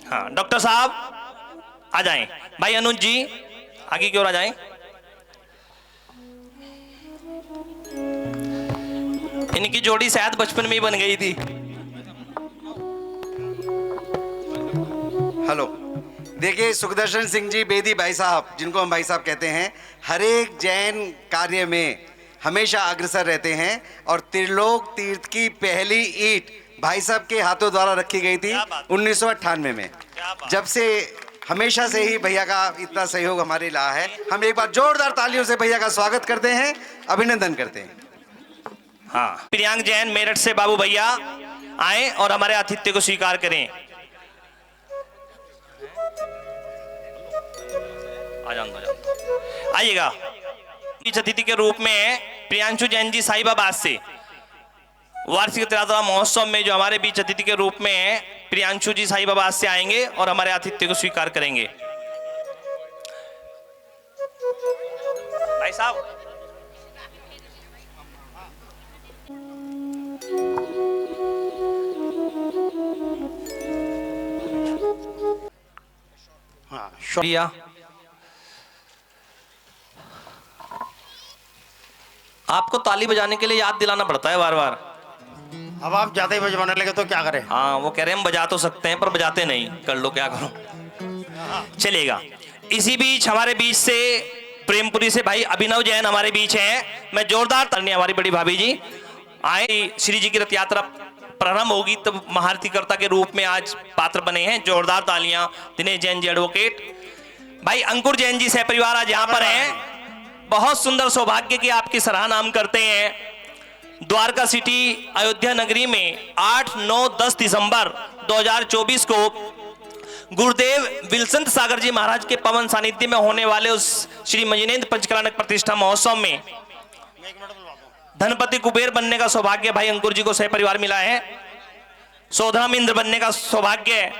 हाँ, डॉक्टर साहब आ जाएं। भाई अनुज जी आगे की ओर आ जाएं। इनकी जोड़ी शायद बचपन में ही बन गई थी। हेलो, देखिए सुखदर्शन सिंह जी बेदी भाई साहब, जिनको हम भाई साहब कहते हैं, हर एक जैन कार्य में हमेशा अग्रसर रहते हैं और त्रिलोक तीर्थ की पहली ईंट भाई साहब के हाथों द्वारा रखी गई थी 1998 में। जब से हमेशा से ही भैया का इतना सहयोग हमारे रहा है। हम एक बार जोरदार तालियों से भैया का स्वागत करते हैं, अभिनंदन करते हैं। हाँ, प्रियांक जैन मेरठ से बाबू भैया आए और हमारे आतिथ्य को स्वीकार करें। आइएगा। अतिथि के रूप में प्रियांशु जैन जी साहिबाबाद से वार्षिक तीर्थयात्रा महोत्सव में जो हमारे बीच अतिथि के रूप में प्रियांशु जी साहिबाबाद से आएंगे और हमारे आतिथ्य को स्वीकार करेंगे। भाई साहब हाँ, शुक्रिया। आपको ताली बजाने के लिए याद दिलाना पड़ता है बार बार। अब आप ज्यादा ही बजवाने लगे तो क्या करें? हाँ, वो कह रहे हैं हम बजा तो सकते हैं पर बजाते नहीं, कर लो क्या करो, चलेगा। इसी बीच हमारे बीच से प्रेमपुरी से भाई अभिनव जैन हमारे बीच हैं। मैं जोरदार ताली, हमारी बड़ी भाभी जी आए। श्री जी की रथ यात्रा प्रारंभ होगी तब महारथीकर्ता के रूप में आज पात्र बने हैं। जोरदार तालियां। दिनेश जैन जी एडवोकेट, भाई अंकुर जैन जी सहपरिवार आज यहाँ पर हैं। बहुत सुंदर सौभाग्य की आपकी सराहना हम करते हैं। द्वारका सिटी अयोध्या नगरी में 8, 9, 10 दिसंबर 2024 को गुरुदेव विल्सन सागर जी महाराज के पवन सानिध्य में होने वाले उस श्री मंजिनेन्द्र पंचकलानक प्रतिष्ठा महोत्सव में धनपति कुबेर बनने का सौभाग्य भाई अंकुर जी को सहपरिवार मिला है। सौधाम इंद्र बनने का सौभाग्य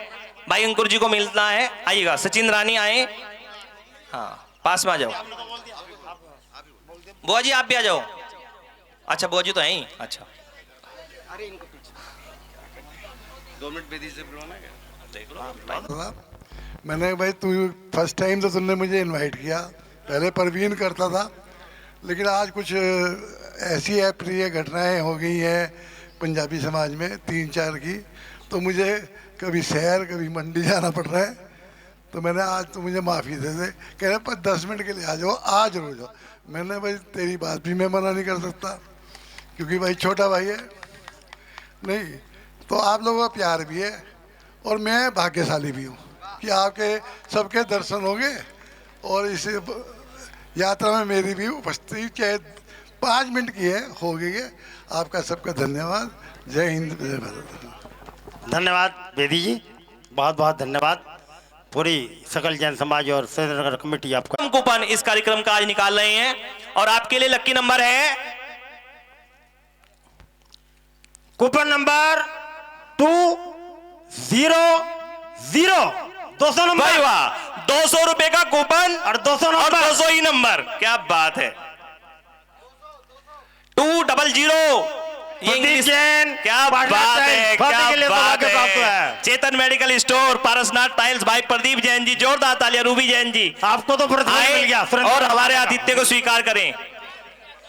भाई अंकुर जी को मिलता है। आइएगा, सचिन रानी आए। हाँ, पास में आ जाओ। बुआ जी आप भी आ जाओ। अच्छा, बुआ जी तो हैं ही। अच्छा, अरे इनको पीछे 2 मिनट बेदी से बुलवाना है। देख लो, मैंने भाई तू फर्स्ट टाइम तो तुमने मुझे इनवाइट किया, पहले परवीन करता था, लेकिन आज कुछ ऐसी अप्रिय घटनाएं हो गई हैं पंजाबी समाज में 3-4 की, तो मुझे कभी शहर कभी मंडी जाना पड़ रहा है। तो मैंने आज तो मुझे माफ़ी दे दे, कह रहे पर 10 मिनट के लिए आ जाओ, आज रो जाओ। मैंने भाई तेरी बात भी मैं मना नहीं कर सकता क्योंकि भाई छोटा भाई है नहीं, तो आप लोगों का प्यार भी है और मैं भाग्यशाली भी हूँ कि आपके सबके दर्शन होंगे और इस यात्रा में मेरी भी उपस्थिति चाहे 5 मिनट की है हो गई है। आपका सबका धन्यवाद। जय हिंद जय भारत। धन्यवाद बेदी जी, बहुत बहुत धन्यवाद। पूरी सकल जैन समाज और सुरेंद्रनगर कमेटी आपका कूपन इस कार्यक्रम का आज निकाल रहे हैं और आपके लिए लकी नंबर है कूपन नंबर 200 200 नंबर। भाई वाह, 200 रुपए का कूपन और 200 नंबर और 200 ही नंबर। क्या बात है। 200 ये इंग्लिश क्या बात है, क्या बात है। चेतन मेडिकल स्टोर, पारसनाथ टाइल्स भाई प्रदीप जैन जी, जोरदार तालियां। रूबी जैन जी आपको तो पुरस्कार मिल गया और हमारे आतिथ्य को स्वीकार करें।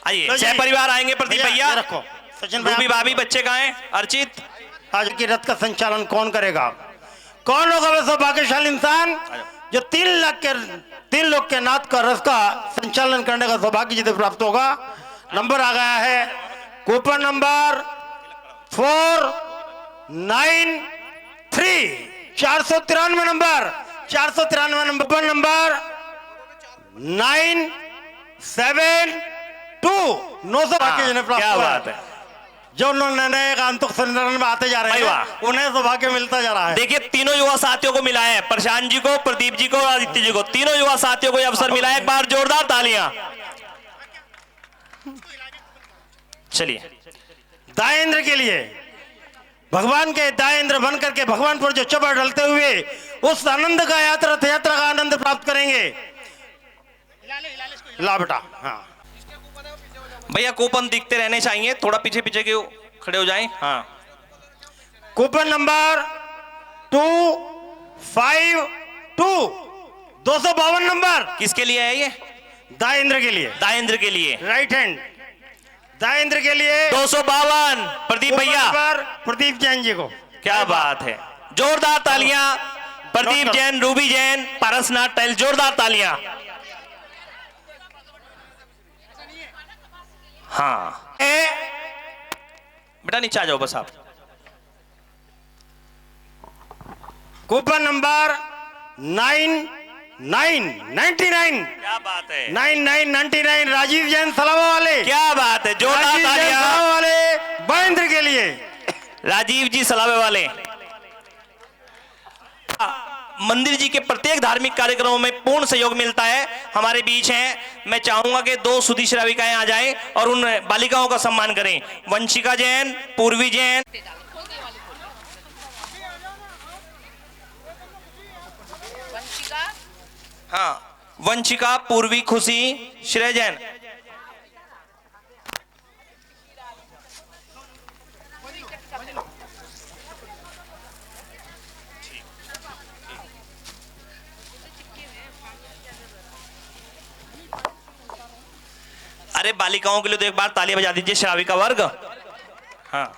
आइए छह परिवार आएंगे। प्रदीप भैया, रूबी भाभी, बच्चे कहाँ हैं? अर्चित, आज की रथ का संचालन कौन करेगा? कौन होगा वह सौभाग्यशाली इंसान जो 3 लोग के नाथ का रथ का संचालन करने का सौभाग्य जिसे प्राप्त होगा? नंबर आ गया है coupon number 493 493 number 493 number coupon number 972 900 जिन्हें प्राप्त क्या हुआ बात है। जो नए आंतरिक संरक्षण में आते जा रहे हैं उन्हें सौभाग्य मिलता जा रहा है। देखिए तीनों युवा साथियों को मिला है, प्रशांत जी को, प्रदीप जी को और आदित्य जी को, तीनों युवा साथियों को अवसर मिला है। एक बार जोरदार तालियां। चलिए दायेंद्र के लिए, भगवान के दायेंद्र बन करके भगवान पर जो चबड़ डलते हुए उस आनंद का यात्रा का आनंद प्राप्त करेंगे। ला बेटा। हाँ भैया कूपन दिखते रहने चाहिए, थोड़ा पीछे पीछे के खड़े हो जाएं। हाँ कूपन नंबर 252 252 नंबर किसके लिए है? ये दायेंद्र के लिए। दायेंद्र के लिए, राइट हैंड दायेंद्र के लिए 252 प्रदीप भैया, प्रदीप जैन जी को। क्या बात है, जोरदार तालियां। प्रदीप जैन, रूबी जैन, पारसनाथ टाइल्स, जोरदार तालियां। हाँ बेटा नीचे आ जाओ बस आप। कूपन नंबर 9999 क्या बात है, 9999 राजीव जैन सलावा वाले। क्या बात है, जोरदार तालियां वाले महेंद्र के लिए। राजीव जी सलावे वाले। मंदिर जी के प्रत्येक धार्मिक कार्यक्रमों में पूर्ण सहयोग मिलता है। हमारे बीच हैं, मैं चाहूंगा कि 2 सुधी श्राविकाएं आ जाएं और उन बालिकाओं का सम्मान करें। वंशिका जैन, पूर्वी जैन। हाँ वंशिका, पूर्वी, खुशी, श्रेय जैन। अरे बालिकाओं के लिए तो एक बार तालियां बजा दीजिए, श्राविका वर्ग। हाँ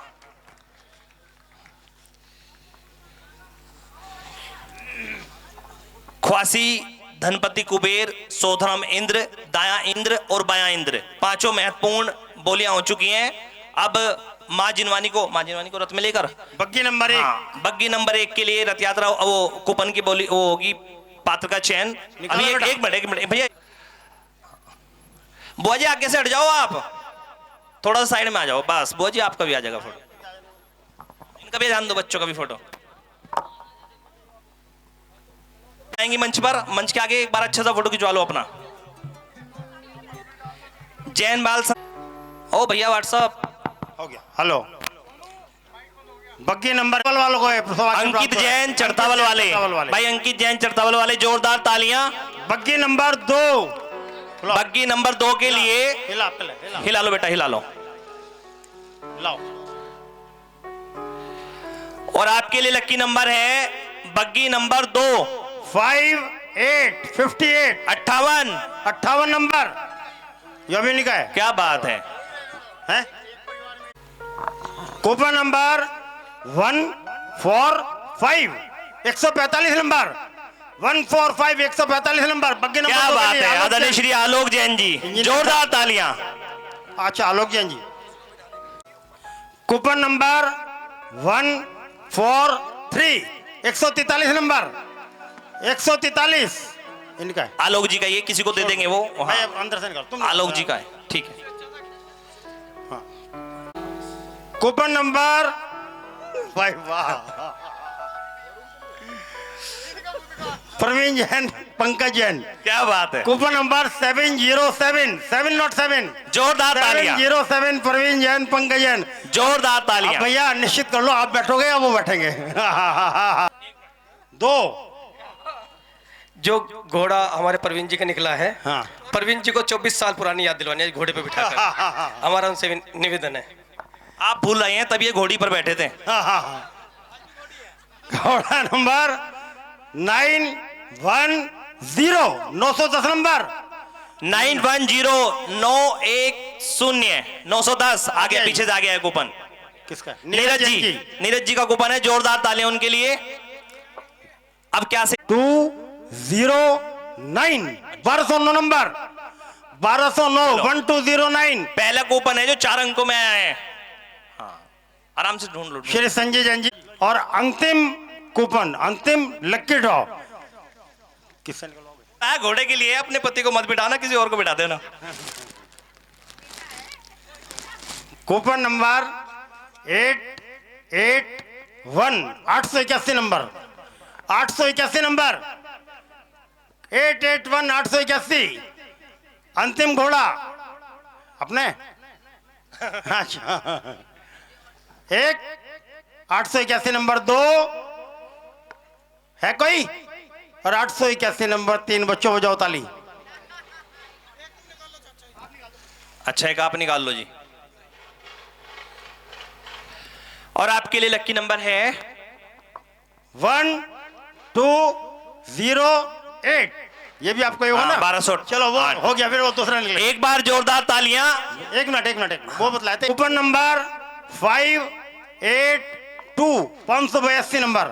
ख्वासी, धनपति कुबेर, सोधरम इंद्र, दाया इंद्र और बाया इंद्र, 5 महत्वपूर्ण बोलियां हो चुकी हैं। अब माँ जिनवानी को रथ में लेकर बग्गी नंबर 1 बग्गी नंबर 1 के लिए रथ यात्रा, वो कूपन की बोली वो होगी, पात्र का चयन। अभी एक मिनट भैया, बुआ जी आगे से हट जाओ, आप थोड़ा सा साइड में आ जाओ बस। बुआ जी आपका भी आ जाएगा फोटो, इनका भी ध्यान दो, बच्चों का भी फोटो आएंगी मंच पर। मंच के आगे एक बार अच्छा सा फोटो खिंचवा लो अपना। जैन बाल ओ भैया व्हाट्सएप हो गया। हेलो बग्गी नंबर वालों को अंकित जैन चरतावल वाले भाई, अंकित जैन चरतावल वाले, जोरदार तालियां। बग्गी नंबर 2 बग्गी नंबर 2 के लिए हिला लो बेटा, हिला लो। और आपके लिए लकी नंबर है बग्गी नंबर 2 58 नंबर। यह भी लिखा है। क्या बात है, हैं? कूपन नंबर 145 145 नंबर 145 145 नंबर बग्गी नंबर। क्या बात है, आदरणीय श्री आलोक जैन जी, जोरदार तालियां। अच्छा आलोक Jain ji. Coupon number 143 143 number 143 इनका है। आलोक जी का ये किसी को दे देंगे वो। हाँ। भाई, अब अंदर से निकाल तुम। आलोक जी का है, ठीक है। कूपन नंबर, भाई वाह, प्रवीण जैन, पंकज जैन, क्या बात है। कूपन नंबर 707 707, जोरदार तालियां। 707 प्रवीण जैन, पंकज जैन, जोरदार अब तालियां। भैया निश्चित कर लो, आप बैठोगे या वो बैठेंगे। दो जो घोड़ा हमारे परवीन जी का निकला है, हाँ। परवीन जी को 24 साल पुरानी याद दिलवानी है घोड़े पे बिठा कर। हमारा उनसे निवेदन है। आप भूल रहे हैं, तब ये घोड़ी पर बैठे थे। घोड़ा नंबर 910 910 नंबर 910910 910 आगे पीछे से आ गया है कूपन। किसका? नीरज जी का कूपन है। जोरदार तालियां उनके लिए। अब क्या से 209 1209 नंबर 1209 1209 पहला कूपन है जो 4 अंकों में आया है। हाँ, आराम से ढूंढ लो। श्री संजय जैन जी। और अंतिम कूपन, अंतिम लक्की ड्रॉ किससे निकलोगे? घोड़े के लिए अपने पति को मत बिठाना, किसी और को बिठा देना। कूपन नंबर 881 881 नंबर 881 नंबर 881 881 अंतिम घोड़ा अपने। अच्छा, एक 881 नंबर 2 है कोई, और 881 नंबर 3। बच्चों बजाओ ताली। अच्छा, एक आप निकाल लो जी। और आपके लिए लक्की नंबर है 1208। ये भी आपको होगा ना? 1200। चलो वो हो गया, फिर वो दूसरा निकले। एक बार जोरदार तालियां। एक मिनट वो बतलाए थे। कूपन नंबर 582 582 नंबर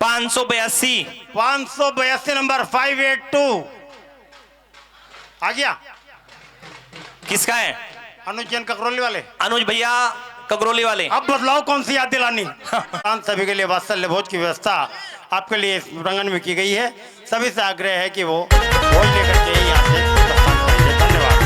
582 नंबर 582 आ गया। किसका है? अनुज जैन ककरोली वाले। अनुज भैया ककरोली वाले। अब बदलाओ कौन सी याद दिलानी। सभी के लिए वात्सल्य भोज की व्यवस्था आपके लिए इस प्रांगण में की गई है। सभी से आग्रह है कि वो भोज लेकर के यहाँ से प्रस्थान करेंगे। धन्यवाद।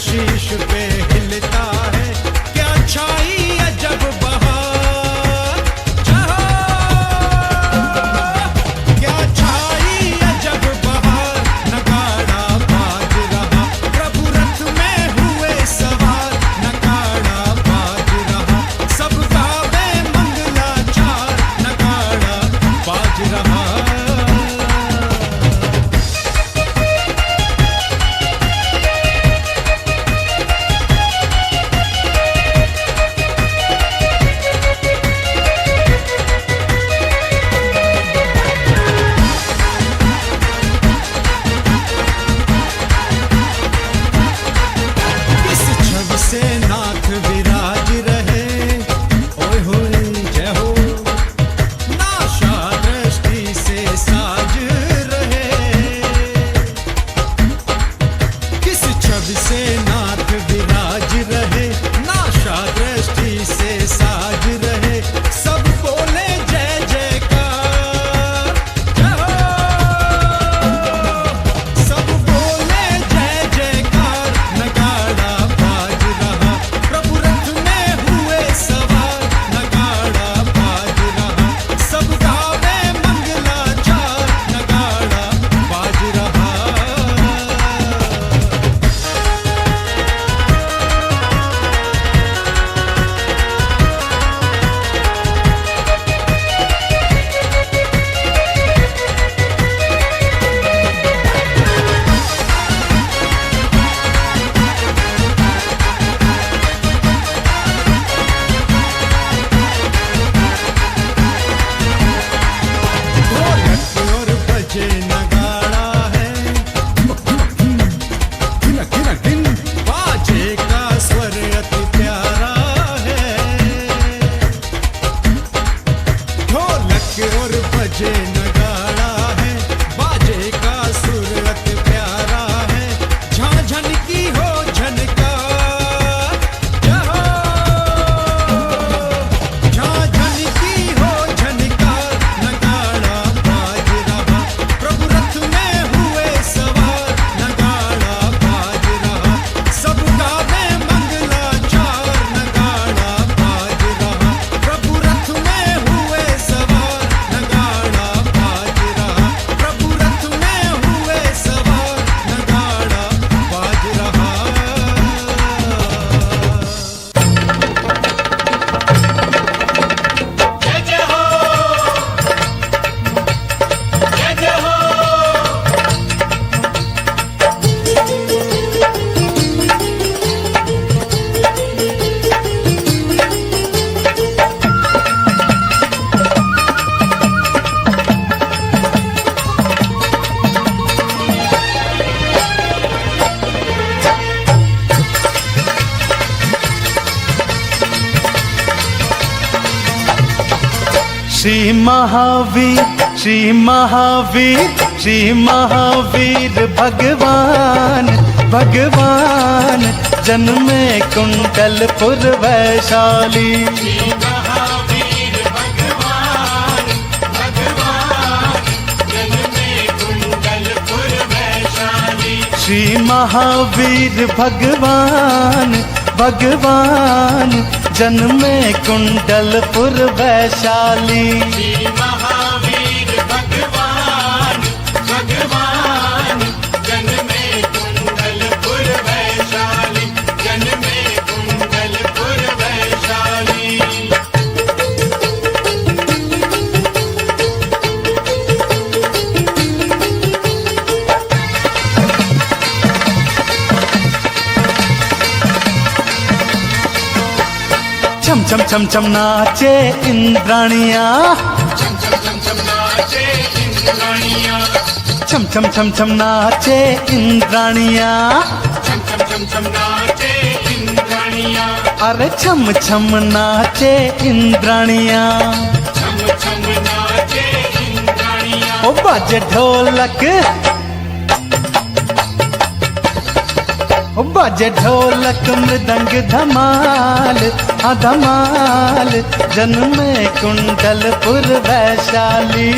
शीश पे हिलता है क्या छाई अजब बहार, क्या छाई अजब बहार, नगाड़ा बाज रहा प्रभु रथ में हुए सवार, नगाड़ा बाज रहा सब गावे मंगलाचार, नगाड़ा बाज रहा। श्री महावीर श्री महावीर श्री महावीर भगवान भगवान जन्मे कुंडलपुर वैशाली। श्री महावीर भगवान भगवान जन्मे कुंडलपुर वैशाली। महावीर भगवान भगवान जन्मे कुंडलपुर वैशाली, जन्मे कुंडलपुर वैशाली। छम छम छम छम नाचे इंद्राणिया, छम छम छम छम नाचे इंद्राणिया, छम छम छम छम नाचे इंद्राणिया, छम छम छम छम नाचे इंद्राणिया, अरे छम छम नाचे इंद्राणिया। छम छम नाचे इंद्राणिया। ओ बाजे ढोलक ओ बाजे ढोलक मृदंग धमाल हाँ धमाल जन्मे कुंडलपुर वैशाली।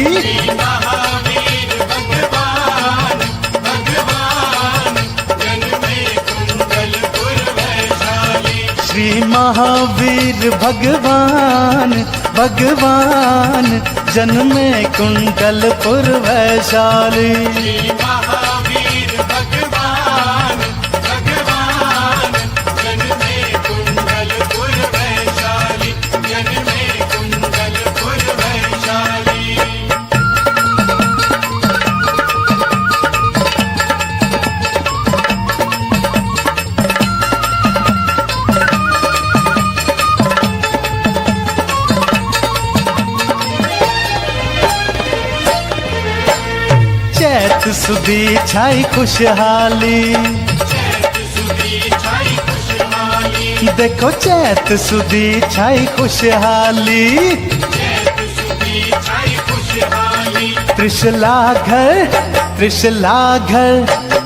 महावीर भगवान भगवान जन्मे कुंडलपुर वैशाली। श्री महावीर भगवान भगवान जन्मे कुंडलपुर वैशाली। महावीर भगवान भगवान जन्मे कुंडलपुर वैशाली, जन्मे कुंडलपुर वैशाली। चैत सुदी छाई खुशहाली, चैत सुदी छाई खुशहाली, देखो चैत सुदी छाई खुशहाली। चैत सुदी छाई खुशहाली। त्रिशला घर त्रिशला घर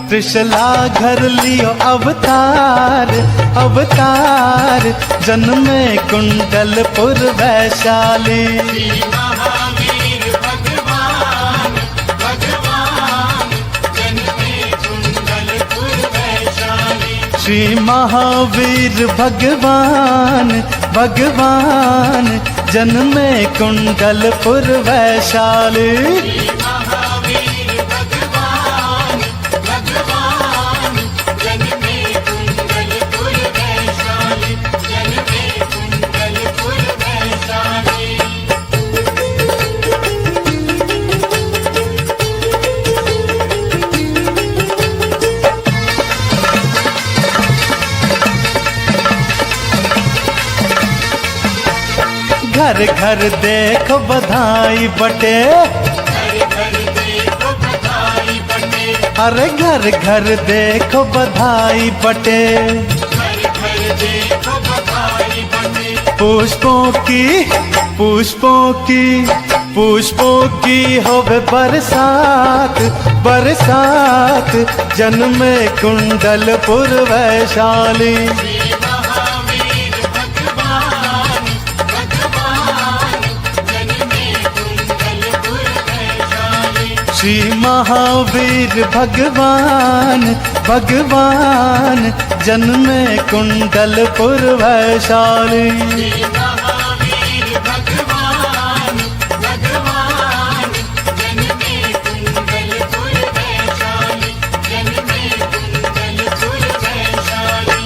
त्रिशला घर लियो अवतार अवतार जन्मे कुंडलपुर वैशाली। महावीर भगवान भगवान जन्मे कुंडलपुर वैशाली। श्री महावीर भगवान भगवान जन्मे कुंडलपुर वैशाली। महावीर भगवान भगवान जन्मे कुंडलपुर वैशाली, जन्मे कुंडलपुर वैशाली। घर घर देखो बधाई बटे, घर घर देखो बधाई बटे, अरे घर घर देखो बधाई बटे। घर घर देखो बधाई बटे। पुष्पों की पुष्पों की पुष्पों की होवे बरसात बरसात जन्मे कुंडलपुर वैशाली। महावीर भगवान भगवान जन्मे कुंडलपुर वैशाली। श्री महावीर भगवान भगवान जन्मे कुंडलपुर वैशाली। महावीर भगवान भगवान जन्मे कुंडलपुर वैशाली, जन्मे कुंडलपुर वैशाली।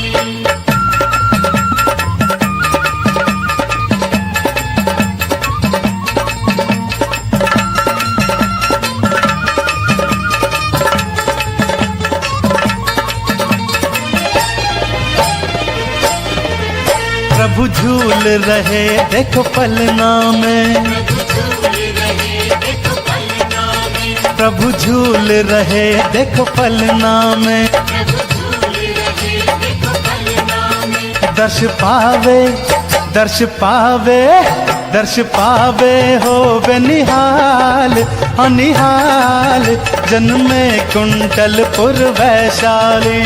प्रभु झूल रहे देखो पलना में, प्रभु झूल रहे देखो पलना में। दर्श पावे दर्श पावे हो निहाल अनिहाल जन्मे कुंडलपुर वैशाली।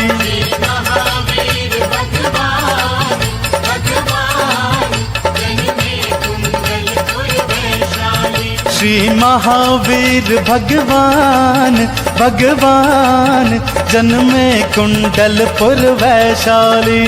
श्री महावीर भगवान भगवान जन्मे कुंडलपुर वैशाली।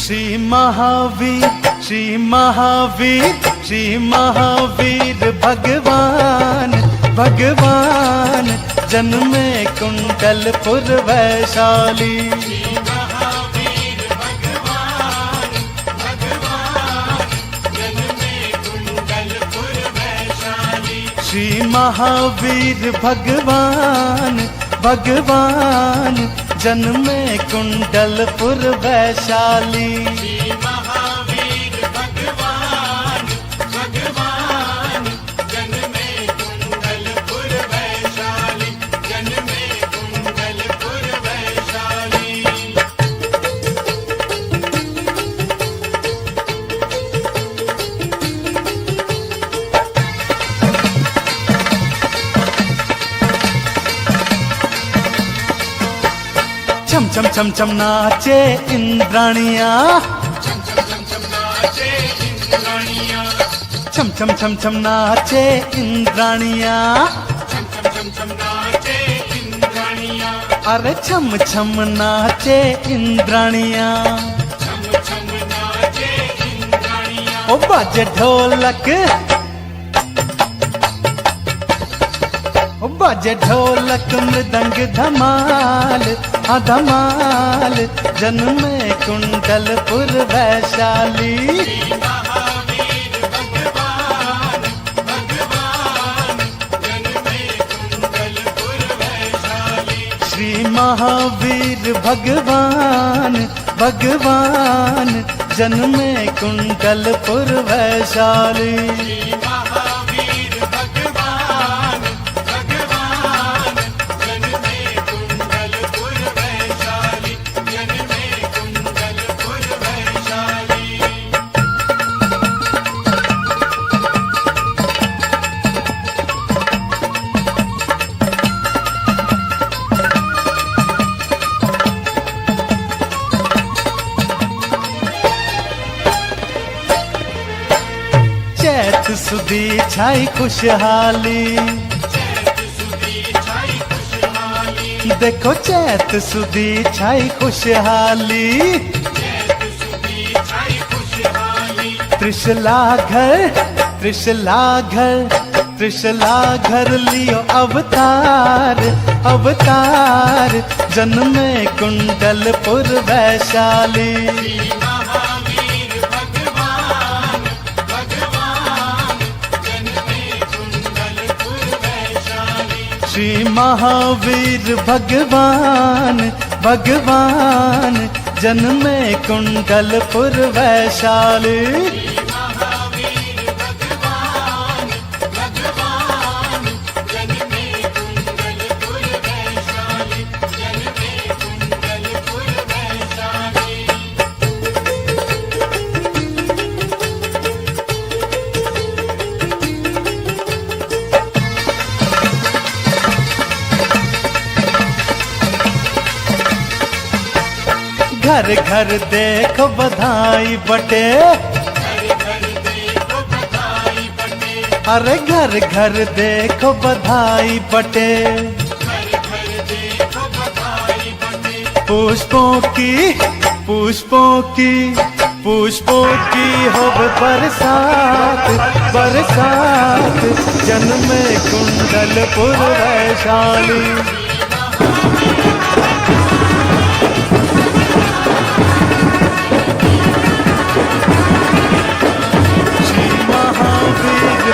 श्री महावीर श्री महावीर श्री महावीर भगवान भगवान जन्मे कुंडलपुर वैशाली। श्री महावीर भगवान भगवान जन्मे कुंडलपुर वैशाली। छम छम छम छम नाचे इंद्राणिया, छम छम छम छम नाचे इंद्राणिया, छम छम छम छम नाचे इंद्राणिया, छम छम छम छम नाचे इंद्राणिया, अरे छम छम नाचे इंद्राणिया, छम छम नाचे इंद्राणिया। ओ बाजे ढोलक बाजे ढोलक मृदंग धमाल हाँ धमाल जन्मे कुंडलपुर वैशाली। श्री महावीर भगवान भगवान जन्मे कुंडलपुर वैशाली। चैत सुदी छाई खुशहाली, देखो चैत सुदी छाई खुशहाली। त्रिशला घर त्रिशला घर त्रिशला घर लियो अवतार अवतार जन्मे कुंडलपुर वैशाली। श्री महावीर भगवान भगवान जन्मे कुंडलपुर वैशाली। घर घर देखो बधाई बटे, अरे घर घर देखो बधाई बटे। पुष्पों की पुष्पों की पुष्पों की हो बरसात बरसात जन्मे कुंडलपुर वैशाली।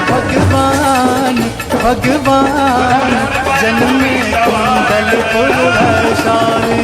भगवान भगवान जन्मे कुंडलपुर वैशाली।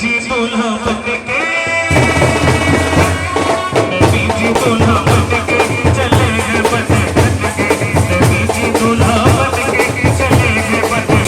बीजी दूल्हा बन के बीजी दूल्हा बन के चले हैं बने बीजी दूल्हा बन के चले हैं बने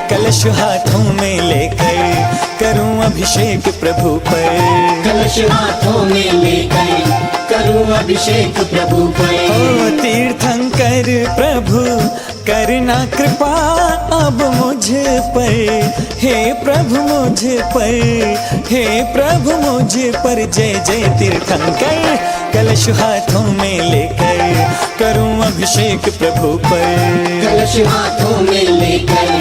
कलश हाथों में लेकर करूं अभिषेक प्रभु पर। कलश हाथों में लेकर करूं अभिषेक प्रभु पर। ओ तीर्थंकर प्रभु करना कृपा अब मुझ पर। हे प्रभु मुझ पर, हे प्रभु मुझ पर। जय जय तीर्थंकर कलश हाथों में लेकर करूं अभिषेक प्रभु पर। कलश हाथों में लेकर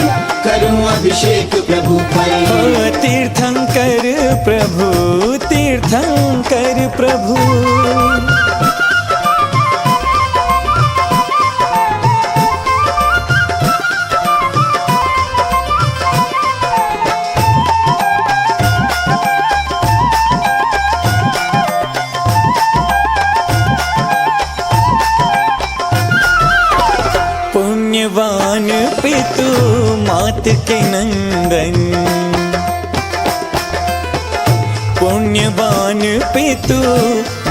करूं अभिषेक प्रभु पर। ओ तीर्थंकर प्रभु, तीर्थंकर प्रभु। पुण्यवान पितु मात के नंदन, पुण्यवान पितु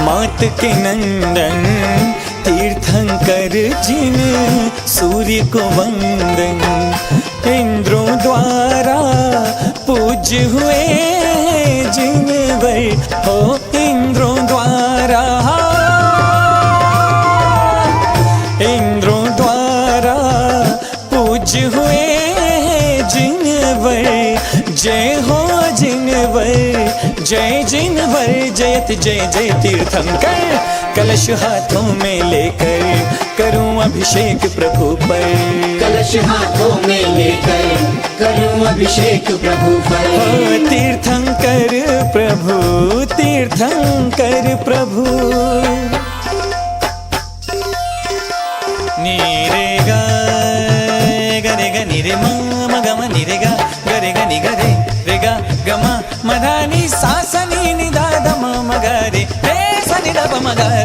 मात के नंदन, तीर्थंकर जिन सूर्य को वंदन, इंद्रों द्वारा पूज्य हुए जिन वर हो, इंद्रों द्वारा पूज्य हुए जिनवर, जय हो जिनवर, जय जिनवर, जयत जय जय तीर्थंकर, कलश हाथों में लेकर करूं अभिषेक प्रभु पर, कलश हाथों में लेकर करूं अभिषेक प्रभु पर। ओ तीर्थंकर प्रभु, तीर्थंकर प्रभु। नीरे गा गरे ग निरे मा म ग म निरे गा गरे ग नि गरे रे गा ग म म धा नि सा सा नि नि दा ध म म ग रे रे सा नि दा प म ग